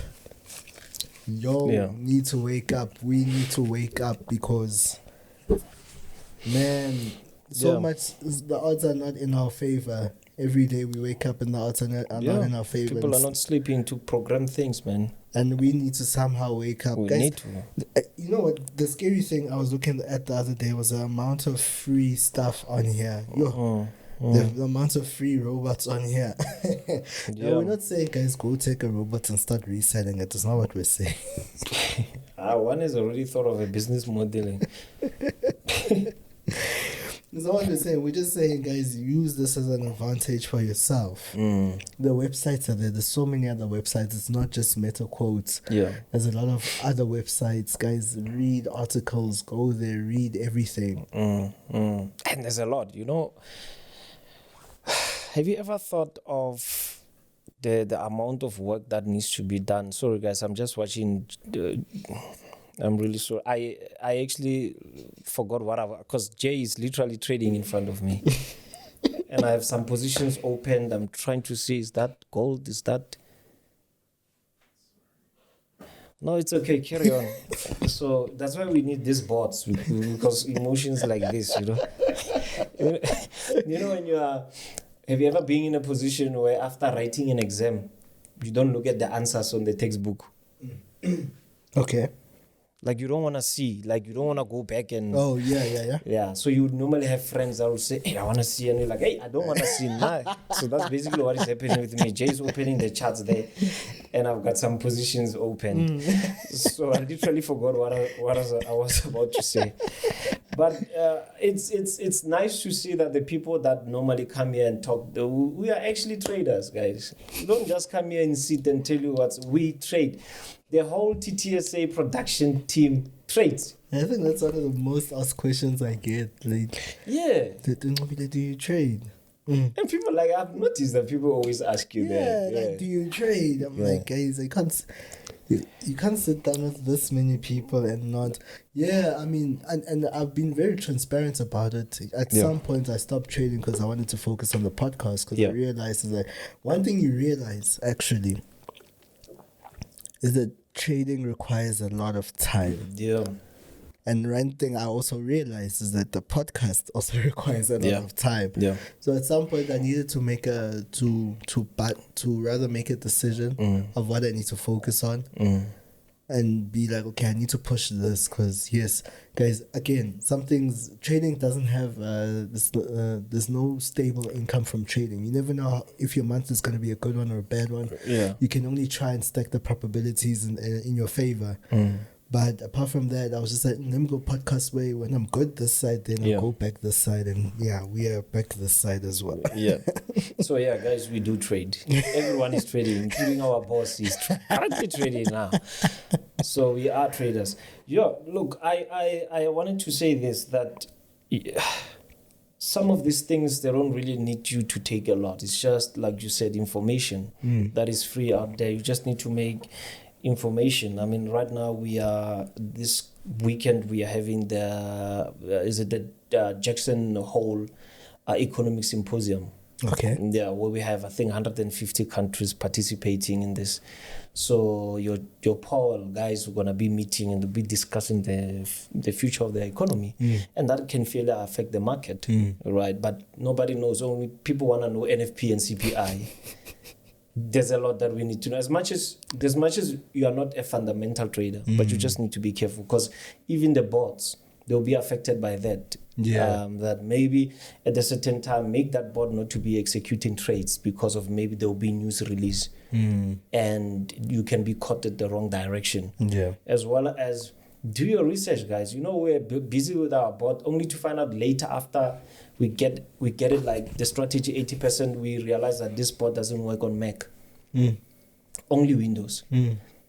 Need to wake up. We need to wake up because, man, much, the odds are not in our favor. Every day we wake up and the odds are not in our favor. People are not sleeping to program things, man. And we need to somehow wake up. We guys, need to. You know what? The scary thing I was looking at the other day was the amount of free stuff on here. The amount of free robots on here. Now, we're not saying, guys, go take a robot and start reselling it. That's not what we're saying. One has already thought of a business modeling. That's not what we're saying. We're just saying, guys, use this as an advantage for yourself. The websites are there. There's so many other websites. It's not just Meta Quotes. Yeah. There's a lot of other websites. Guys, read articles. Go there. Read everything. And there's a lot, you know. Have you ever thought of the amount of work that needs to be done? Sorry, guys, I'm just watching. I'm really sorry. I actually forgot because Jay is literally trading in front of me. And I have some positions opened. I'm trying to see, is that gold? Is that... No, it's okay. Carry on. So that's why we need these bots, because emotions like this, you know. You know, when you are... Have you ever been in a position where after writing an exam, you don't look at the answers on the textbook? Okay. Like, you don't want to see, like, you don't want to go back and... Oh, yeah. Yeah, so you would normally have friends that will say, hey, I want to see, and you're like, hey, I don't want to see now. So that's basically what is happening with me. Jay's opening the charts there, and I've got some positions open. So I literally forgot what I was about to say. But it's nice to see that the people that normally come here and talk, we are actually traders, guys. You don't just come here and sit and tell you we trade. The whole TTSA production team trades. I think that's one of the most asked questions I get. Like, yeah. Do you trade? And people, like, I've noticed that people always ask you that. Yeah. Like, do you trade? I'm like, guys, you can't sit down with this many people and not... Yeah, I mean, and I've been very transparent about it. At some point, I stopped trading because I wanted to focus on the podcast, because I realized that one thing you realize, actually, is that trading requires a lot of time. Yeah. And one thing I also realized is that the podcast also requires a lot of time. Yeah. So at some point I needed to make to rather make a decision of what I need to focus on. and be like, okay, I need to push this because yes, guys, again, some things trading doesn't have there's no stable income from trading. You never know if your month is going to be a good one or a bad one. Yeah. You can only try and stack the probabilities in your favor. But apart from that, I was just like, let me go podcast way. When I'm good this side, then I'll go back this side. And yeah, we are back this side as well. Yeah. So yeah, guys, we do trade. Everyone is trading, including our boss is currently trading now. So we are traders. Yeah, look, I wanted to say this, that some of these things, they don't really need you to take a lot. It's just, like you said, information that is free out there. You just need to make information. I mean, right now this weekend we are having the Jackson Hole Economic Symposium. Okay. Yeah, where we have, I think, 150 countries participating in this. So your power guys are gonna be meeting and be discussing the future of the economy, and that can fairly affect the market, right? But nobody knows. Only people wanna know NFP and CPI. There's a lot that we need to know. As much as you are not a fundamental trader, but you just need to be careful, because even the bots, they'll be affected by that. Yeah. That maybe at a certain time make that bot not to be executing trades because of maybe there will be news release and you can be caught at the wrong direction. Yeah. As well as do your research, guys. You know, we're busy with our bot only to find out later, after we get it, like the strategy 80%, we realize that this bot doesn't work on Mac. Only Windows.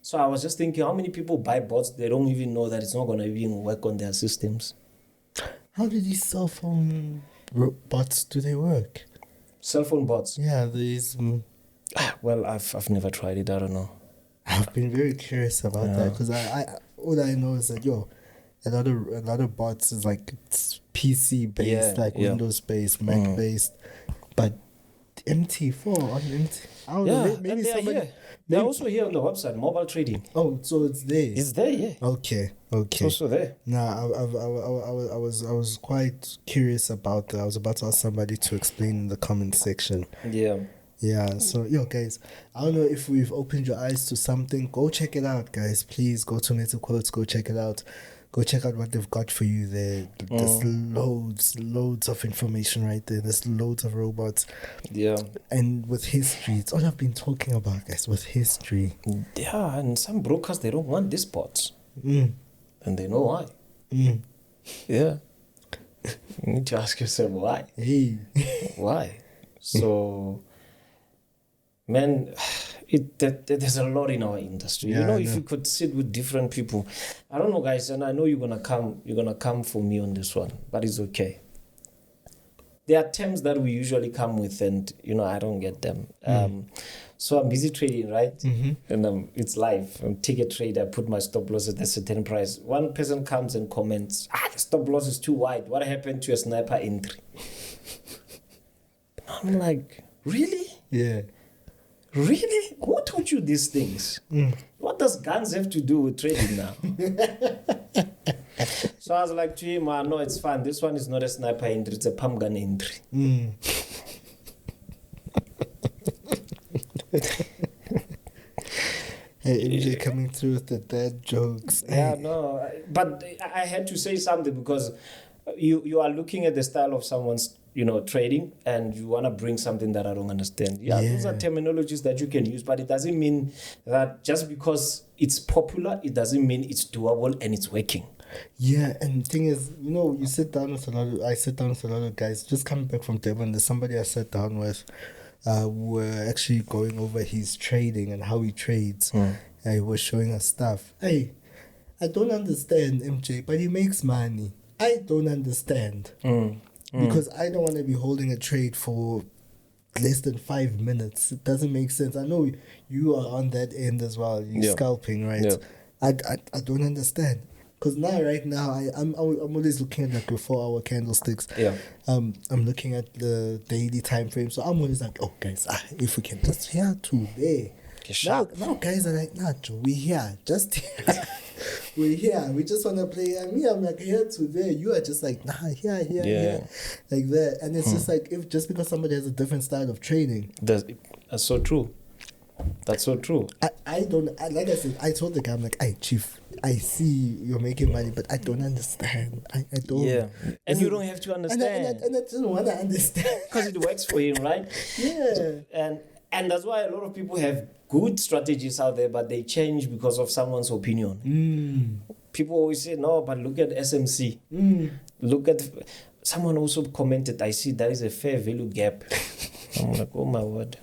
So I was just thinking, how many people buy bots, they don't even know that it's not going to even work on their systems. How do these cell phone bots, do they work? Cell phone bots? Yeah, these... Well, I've never tried it. I don't know. I've been very curious about that, because I all I know is that a lot of bots is like it's PC based, Windows based, Mac based, but MT4 on MT. I don't know. Maybe somebody. They're also here on the website, mobile trading. Oh, so it's there. It's there, yeah. Okay. It's also there. Nah, I was quite curious about that. I was about to ask somebody to explain in the comment section. Yeah. Yeah, so guys, I don't know if we've opened your eyes to something. Go check it out, guys. Please go to Meta Quotes, go check it out. Go check out what they've got for you there. There's loads of information right there. There's loads of robots. Yeah. And with history, it's all I've been talking about, guys, with history. Yeah, and some brokers, they don't want these bots. And they know why. Yeah. You need to ask yourself why. Hey. Why? So... Man, there's a lot in our industry. Yeah, if you could sit with different people, I don't know, guys, and I know you're gonna come for me on this one, but it's okay. There are terms that we usually come with, and I don't get them. So I'm busy trading, right? And it's live. I'm ticket trade. I put my stop loss at a certain price. One person comes and comments, the stop loss is too wide. What happened to a sniper entry? I'm like, really? Yeah. Really? Who taught you these things? What does guns have to do with trading now? So I was like to him, no, it's fine. This one is not a sniper entry, it's a pump gun entry. Hey, MJ coming through with the dad jokes. Yeah, no, but I had to say something, because you are looking at the style of someone's trading, and you want to bring something that I don't understand. Yeah, those are terminologies that you can use, but it doesn't mean that just because it's popular, it doesn't mean it's doable and it's working. Yeah, and the thing is, you sit down with I sit down with a lot of guys. Just coming back from Durban, there's somebody I sat down with. We're actually going over his trading and how he trades. He was showing us stuff. Hey, I don't understand, MJ, but he makes money. I don't understand. Because I don't want to be holding a trade for less than 5 minutes. It doesn't make sense. I know you are on that end as well. You're scalping, right? Yeah. I don't understand. Because right now, I'm always looking at like the 4-hour candlesticks. Yeah. I'm looking at the daily time frame. So I'm always like, oh, guys, if we can just here today. Now guys are like, nah, Joe, we're here. Just here. We're here. We just want to play. And me, I'm like, here today. You are just like, nah, here. Like that. And it's just like, just because somebody has a different style of trading. That's so true. That's so true. I don't, like I said, I told the guy, I'm like, hey, chief, I see you're making money, but I don't understand. I don't. Yeah. And you don't have to understand. And I don't want to understand. Because it works for him, right? Yeah. And that's why a lot of people have good strategies out there, but they change because of someone's opinion. People always say, no, but look at SMC. Look at... Someone also commented, I see there is a fair value gap. I'm like, oh my word.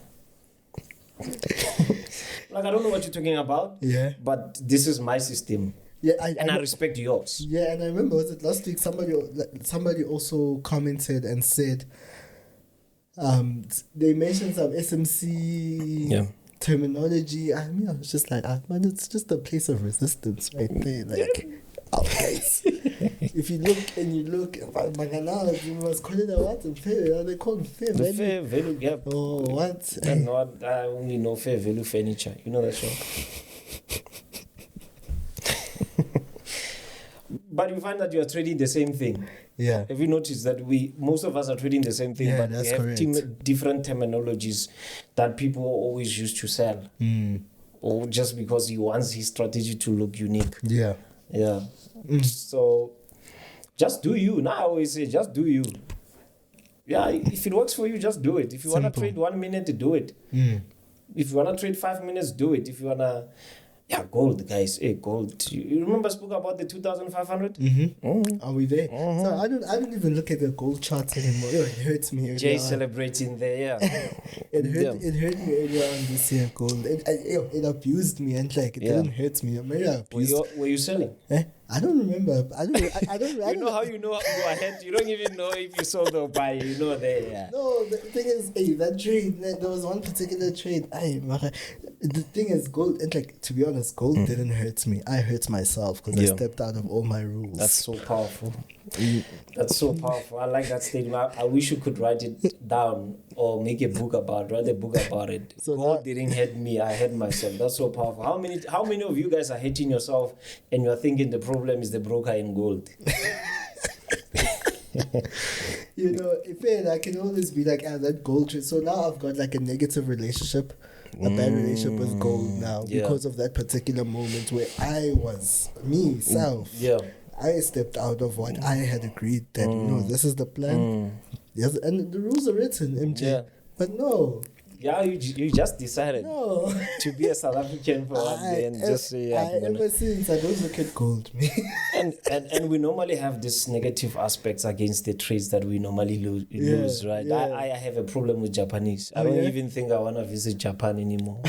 Like, I don't know what you're talking about. Yeah. But this is my system. Yeah, I respect yours. Yeah, and I remember, was it last week, somebody also commented and said, they mentioned some SMC terminology. I mean, I was just like, man, it's just a place of resistance right there. Like, guys, if you look and you look, you must call it a what? They call it fair value. Fair value gap. Oh, what? And not, I only know fair value furniture. You know that show? But you find that you are trading the same thing. Yeah. Have you noticed that most of us are trading the same thing, Yeah, but that's we have correct. different terminologies that people always used to sell, or just because he wants his strategy to look unique. Yeah. Yeah. So just do you. Now I always say, just do you. Yeah, if it works for you, just do it. If you want to trade 1 minute, do it. If you want to trade 5 minutes, do it. If you want to... Yeah, gold, guys. Hey, gold. You remember I spoke about the 2,500? Are we there? So I don't even look at the gold chart anymore. It hurts me. Jay celebrating there, yeah. It hurt me earlier on this year, gold. It abused me, and like it didn't hurt me. Maybe I abused. Were you selling? I don't remember. I don't. You know how you know go ahead. You don't even know if you sold or buy. You know there. Yeah. No, the thing is, that trade. There was one particular trade. The thing is, gold. And like, to be honest, gold didn't hurt me. I hurt myself because I stepped out of all my rules. That's so powerful. That's so powerful. I like that statement. I wish you could write it down or make a book about it. Write a book about it. So gold didn't hurt me. I hurt myself. That's so powerful. How many of you guys are hating yourself and you're thinking the problem is the broker in gold? You know, I can always be like, that gold trade. So now I've got like a negative relationship, a bad relationship with gold now because of that particular moment where I was myself. Yeah. I stepped out of what I had agreed that, this is the plan. Yes, and the rules are written, MJ. Yeah. But no. Yeah, you just decided to be a South African for one day and just say, ever since, I don't look at gold, man. and we normally have these negative aspects against the trades that we normally lose, right? Yeah. I have a problem with Japanese. I don't even think I want to visit Japan anymore.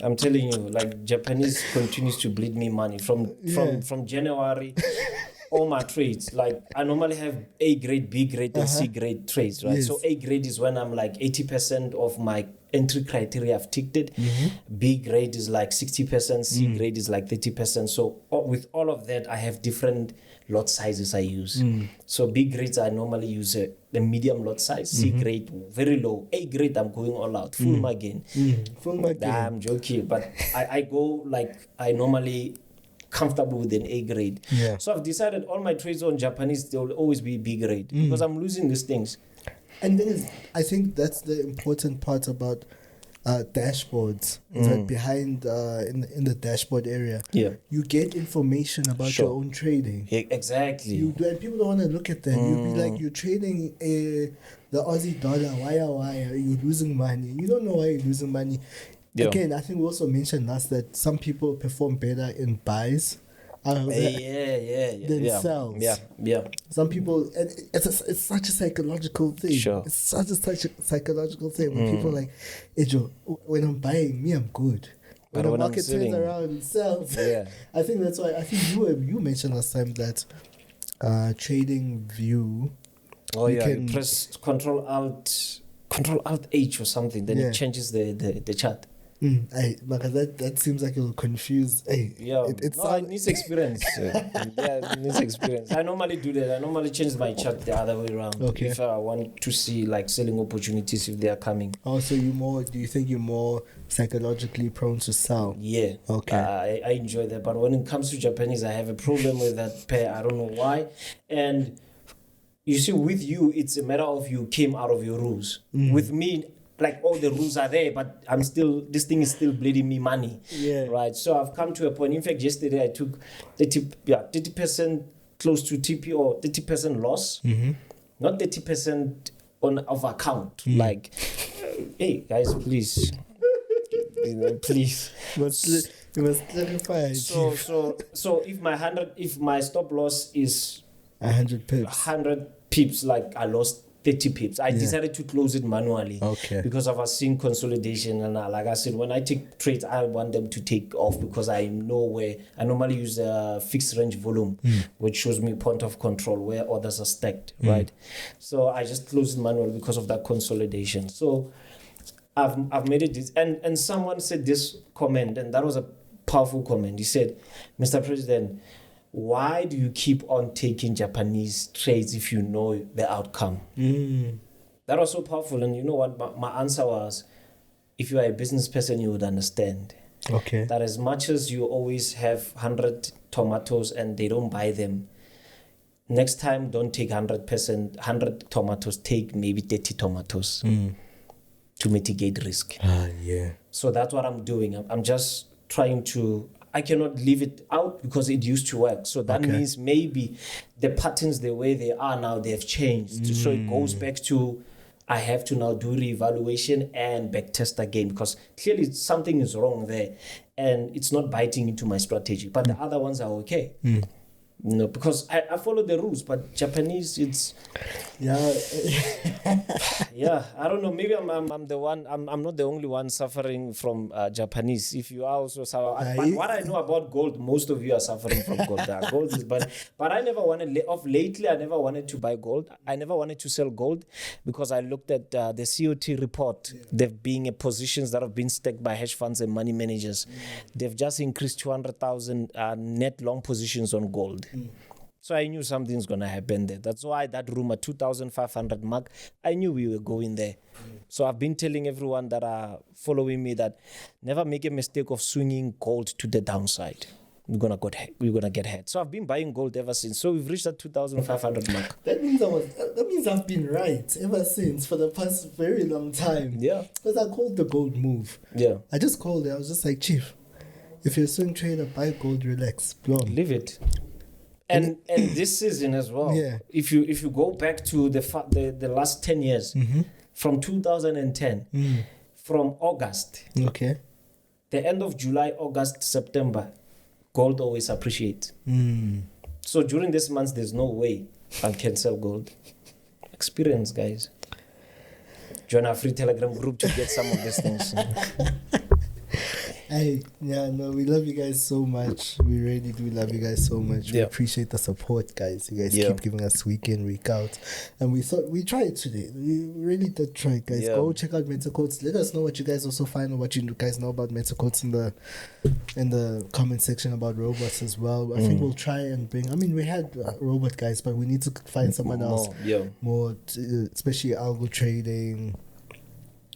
I'm telling you, like, Japanese continues to bleed me money from January. All my trades, like, I normally have A grade, B grade, and C grade trades, right? Yes. So A grade is when I'm like 80% of my entry criteria I've ticked it. B grade is like 60%, C grade is like 30%. So with all of that, I have different lot sizes I use. So B grades, I normally use a medium lot size. C grade, very low. A grade, I'm going all out, full margin. Full margin. I'm joking, but I go like, I normally comfortable with an A grade. Yeah. So I've decided all my trades on Japanese, they will always be B grade because I'm losing these things. And then I think that's the important part about dashboards. It's like behind in the dashboard area. Yeah. You get information about your own trading. Yeah, exactly. You do, and people don't want to look at that. You'll be like, you're trading the Aussie dollar. Why are you losing money? You don't know why you're losing money. Yeah. Again, I think we also mentioned last that some people perform better in buys than sells. Yeah. Some people, and it's such a psychological thing. Sure. It's such a psychological thing when people are like, Ejo, when I'm buying, I'm good. When the market turns around and sells. Yeah. I think that's why. I think you mentioned last time that trading view. Oh, you can press Control Alt H or something, then it changes the chart. That seems like it will confuse. It needs experience. It needs experience. I normally do that. I normally change my chart the other way around. Okay. If I want to see like selling opportunities if they are coming. Oh, so do you think you're more psychologically prone to sell? Yeah. Okay. I enjoy that. But when it comes to Japanese, I have a problem with that pair. I don't know why. And you see, with you, it's a matter of you came out of your rules. With me, like all the rules are there, but this thing is still bleeding me money. Yeah. Right. So I've come to a point. In fact, yesterday I took 30% close to TP or 30% loss, not 30% of account. Like, hey guys, please, please. You must clarify. So if my stop loss is 100 pips. 100 pips, like I lost 30 pips. I decided to close it manually. Okay. Because I was seeing consolidation, and like I said, when I take trades, I want them to take off because I know where I normally use a fixed range volume, which shows me point of control where orders are stacked, right? So I just close it manually because of that consolidation. So I've made it, and someone said this comment, and that was a powerful comment. He said, Mr. President, why do you keep on taking Japanese trades if you know the outcome? That was so powerful. And you know what? My answer was, if you are a business person, you would understand. Okay. That as much as you always have 100 tomatoes and they don't buy them, next time don't take 100 tomatoes, take maybe 30 tomatoes to mitigate risk. Yeah. So that's what I'm doing. I'm just trying to... I cannot leave it out because it used to work. So that means maybe the patterns, the way they are now, they have changed. So it goes back to, I have to now do reevaluation and back test again, because clearly something is wrong there and it's not biting into my strategy. But the other ones are okay. No, because I follow the rules, but Japanese, it's... Yeah. Yeah, I don't know. Maybe I'm the one. I'm not the only one suffering from Japanese. If you are also suffering, but what I know about gold, most of you are suffering from gold. Gold is, but I never wanted lately. I never wanted to buy gold. I never wanted to sell gold because I looked at the COT report. There being positions that have been staked by hedge funds and money managers. They've just increased 200,000 net long positions on gold. So I knew something's going to happen there. That's why that rumor, 2,500 mark, I knew we were going there. So I've been telling everyone that are following me that never make a mistake of swinging gold to the downside. We're gonna get hit. So I've been buying gold ever since. So we've reached that 2,500 mark. That means I've been right ever since for the past very long time. Yeah. Because I called the gold move. Yeah. I just called it. I was just like, Chief, if you're a swing trader, buy gold, relax, blow. Leave it. And this season as well. Yeah. If you go back to the last 10 years, from 2010, from August, okay, the end of July, August, September, gold always appreciates. So during this month, there's no way I can sell gold. Experience, guys. Join our free Telegram group to get some of these things. Hey, we love you guys so much. We really do love you guys so much. We appreciate the support, guys. You guys keep giving us week in, week out. And we thought we tried today. We really did try, guys. Go check out Mental Quotes. Let us know what you guys also find or what you guys know about Mental Quotes in the comment section about robots as well. I think we'll try and bring... I mean, we had robot guys, but we need to find someone else. More, especially algo trading...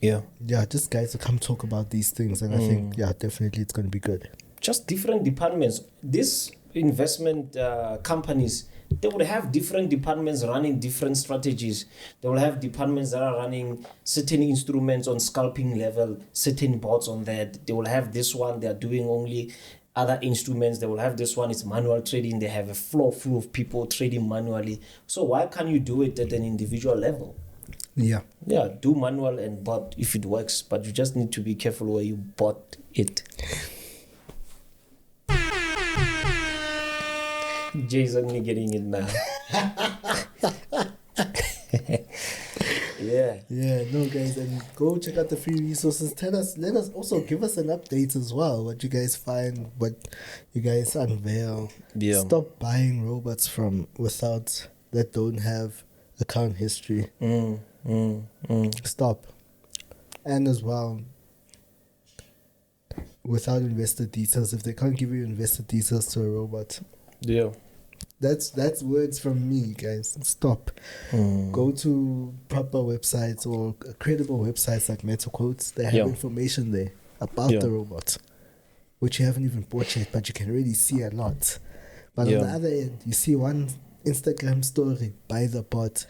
Yeah, just guys to come talk about these things, and I think definitely it's going to be good. Just different departments. These investment companies, they will have different departments running different strategies. They will have departments that are running certain instruments on scalping level, certain bots on that. They will have this one, they are doing only other instruments. They will have this one, it's manual trading. They have a flow of people trading manually. So why can't you do it at an individual level? Yeah, do manual and bot if it works, but you just need to be careful where you bot it. Jay's only getting it now. No guys, and go check out the free resources. Let us also give us an update as well, what you guys find, what you guys unveil. Stop buying robots that don't have account history. Stop. And as well, without investor details, if they can't give you investor details to a robot, that's words from me, guys. Stop. Go to proper websites or credible websites like Mental Quotes. They have information there about the robot, which you haven't even bought yet, but you can already see a lot. But on the other end, you see one Instagram story, buy the bot.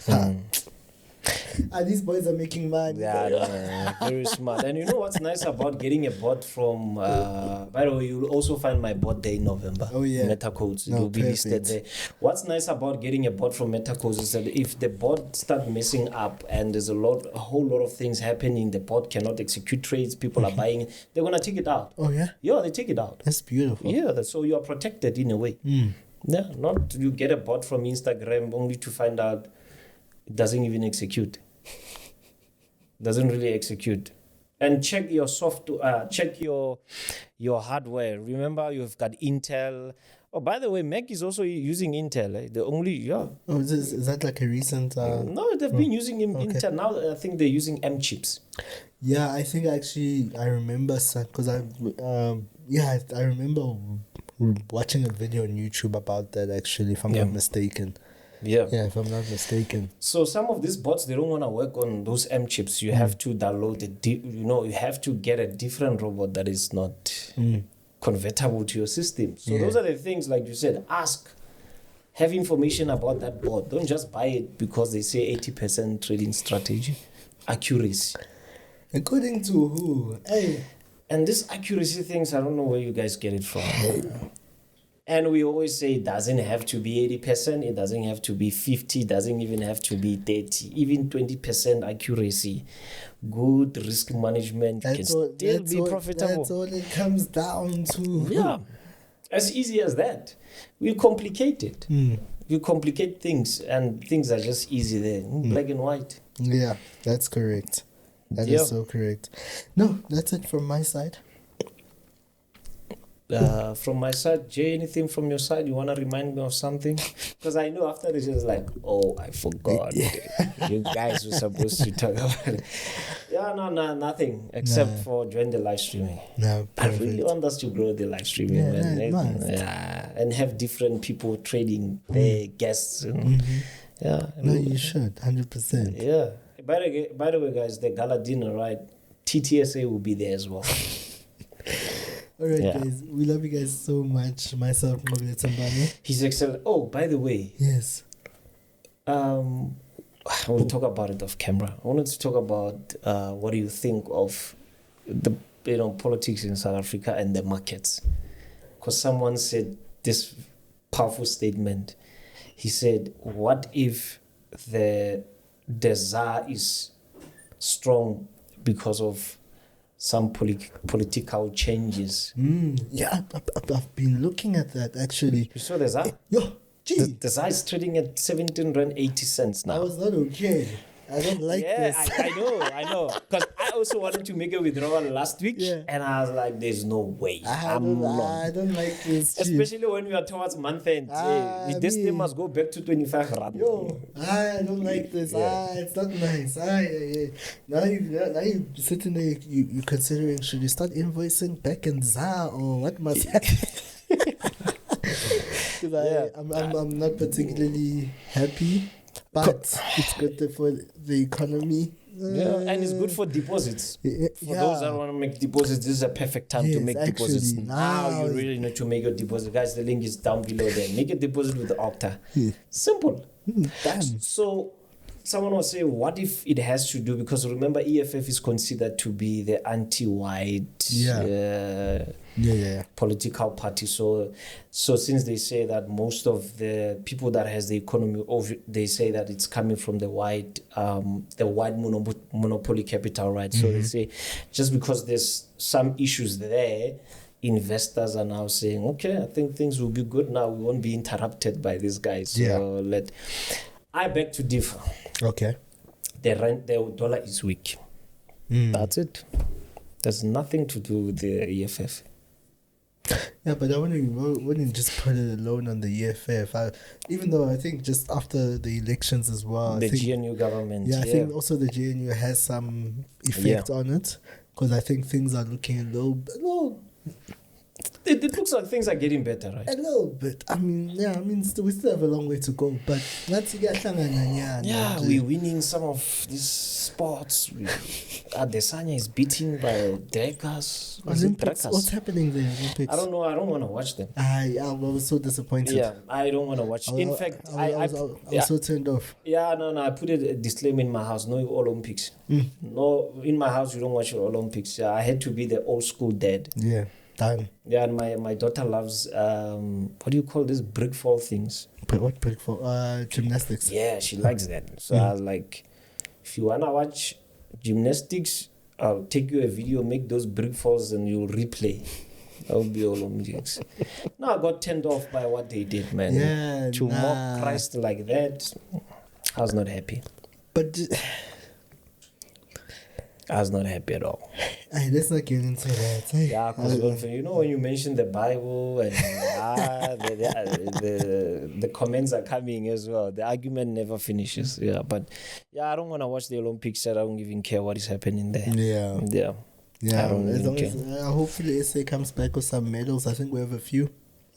These boys are making money. Yeah, no, very smart. And you know what's nice about getting a bot from, by the way, you'll also find my bot there in November. Oh, yeah. MetaCodes. It No, will be listed perfect. there. What's nice about getting a bot from MetaCodes is that if the bot start messing up and there's a whole lot of things happening, the bot cannot execute trades, people are buying it, they're going to take it out. Oh, yeah? Yeah, they take it out. That's beautiful. Yeah, so you are protected in a way. Yeah, not you get a bot from Instagram only to find out it doesn't even execute. Doesn't really execute. And check your software, check your hardware. Remember, you've got Intel. Oh, by the way, Mac is also using Intel. Eh? The only, yeah. Oh, is that like a recent... No, they've been using Intel. Now I think they're using M chips. Yeah, I think actually I remember because I remember watching a video on YouTube about that actually, if I'm not mistaken. Yeah, if I'm not mistaken. So some of these bots, they don't want to work on those M chips. You have to download you have to get a different robot that is not convertible to your system. So those are the things, like you said, ask, have information about that bot. Don't just buy it because they say 80% trading strategy. Accuracy. According to who? Hey. And this accuracy things, I don't know where you guys get it from. And we always say it doesn't have to be 80%, it doesn't have to be 50, it doesn't even have to be 30, even 20% accuracy. Good risk management, you can still be profitable. That's all it comes down to. Yeah, as easy as that. We complicate it. You complicate things, and things are just easy there, black and white. Yeah, that's correct. That is so correct. No, that's it from my side. From my side, Jay, anything from your side? You want to remind me of something? Because I know after this, it's like, oh, I forgot. You guys were supposed to talk about it. Yeah, no, nothing except for join the live streaming. No, I really want us to grow the live streaming. And have different people trading their guests. Yeah. No, you should, 100%. Yeah. By the way, guys, the gala dinner, right? TTSA will be there as well. All right, guys. We love you guys so much. Myself, Nqobile Tembane. He's excellent. Oh, by the way. Yes. I want to talk about it off camera. I wanted to talk about what do you think of the politics in South Africa and the markets. Because someone said this powerful statement. He said, what if the ZAR is strong because of some political changes? Yeah, I've been looking at that actually. You saw the ZAR? Yo, gee. The ZAR is trading at 17.80 rand now. I was not okay. I don't like this. I know. Because I also wanted to make a withdrawal last week, and I was like, there's no way. I don't like this. Especially when we are towards month end. This thing must go back to 25 rand. Yo, I don't like this. It's not nice. Now you sitting there, you considering, should you start invoicing back in ZAR or what must happen? Because I'm not particularly happy. But it's good for the economy. And it's good for deposits. For those that want to make deposits, this is a perfect time to make deposits. Now you really need to make your deposit. Guys, the link is down below there. Make a deposit with the Octa. Simple. Damn. So someone was saying, what if it has to do, because remember EFF is considered to be the anti-white political party. So since they say that most of the people that has the economy, they say that it's coming from the white monopoly capital, right? So they say just because there's some issues there, investors are now saying, okay, I think things will be good now. We won't be interrupted by these guys. So I beg to differ. Okay. The dollar is weak. That's it. There's nothing to do with the EFF. Yeah, but I wouldn't just put it alone on the EFF. Even though I think just after the elections as well. The GNU government. Yeah, I think also the GNU has some effect on it. Because I think things are looking a little It looks like things are getting better, right? A little bit. I mean, we still have a long way to go, but yeah, we're winning some of these sports. Adesanya is beating by Dekas. Olympics, what's happening there? Olympics? I don't know. I don't want to watch them. I was so disappointed. Yeah, I don't want to watch. In fact, I was so turned off. Yeah, no. I put a disclaimer in my house. No Olympics. No, in my house you don't watch Olympics. I had to be the old school dad. Yeah. Time. Yeah, and my daughter loves what do you call these brick fall things? What brick fall? Gymnastics. Yeah, she likes that. So I was like, if you wanna watch gymnastics, I'll take you a video, make those brick falls, and you'll replay. That would be Olympics. No, I got turned off by what they did, man. Yeah, to mock Christ like that, I was not happy. But I was not happy at all. Let's not get into that. Yeah, because when you mention the Bible and the comments are coming as well. The argument never finishes. Yeah, but I don't want to watch the Olympics. I don't even care what is happening there. Yeah. I don't as long care. as hopefully SA comes back with some medals. I think we have a few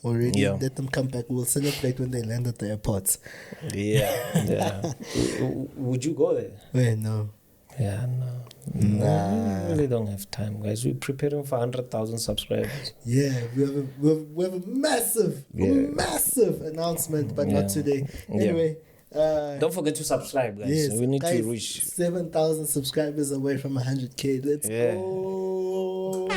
already. Yeah. Let them come back. We'll celebrate when they land at the airports. Yeah. Would you go there? Wait, no. Yeah, no. We really don't have time, guys. We're preparing for 100,000 subscribers. Yeah, we have a massive announcement, but not today. Anyway, don't forget to subscribe, guys. Yes, We need guys, to reach 7,000 subscribers away from 100K. Let's go.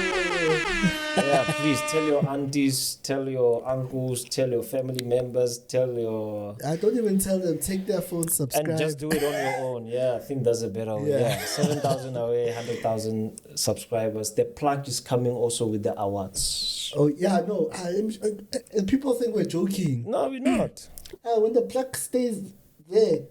Yeah, please tell your aunties, tell your uncles, tell your family members, tell your... I don't even tell them. Take their phone, subscribe. And just do it on your own. Yeah, I think that's a better way. Yeah, 7,000 away, 100,000 subscribers. The plug is coming also with the awards. Oh, yeah, no. And people think we're joking. No, we're not. When the plug stays there,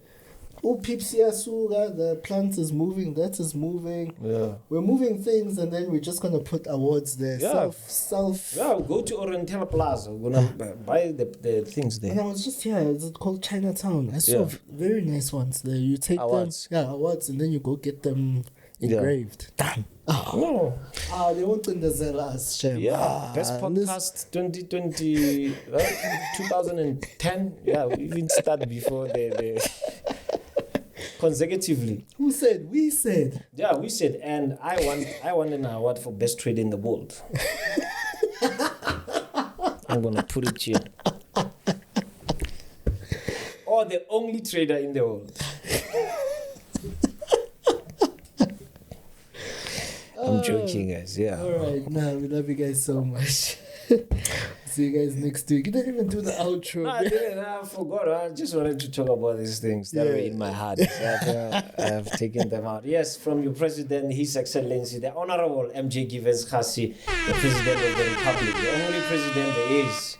the plant is moving, that is moving. Yeah. We're moving things, and then we're just gonna put awards there. Yeah. Self. Yeah, we'll go to Oriental Plaza. We're gonna buy the things there. And I was just here. It's called Chinatown. I saw very nice ones there. You take awards. Awards, and then you go get them engraved. Damn. No. They won't undersell us, Shem. Yeah, best podcast 2020, 2010. Yeah, we even started before the consecutively. Who said? We said. Yeah, we said, and I want an award for best trader in the world. I'm gonna put it here. Or the only trader in the world. I'm joking, guys. Yeah. All right. We love you guys so much. See you guys next week. You didn't even do the outro. No, I didn't. I forgot. I just wanted to talk about these things that were in my heart. I have taken them out. Yes, from your president, His Excellency, the Honorable MJ Givens Kgasi, the President of the Republic. The only president there is.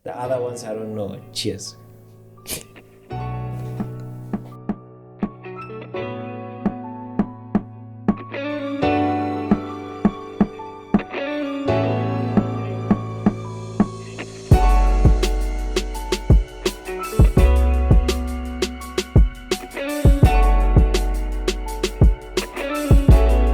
The other ones, I don't know. Cheers.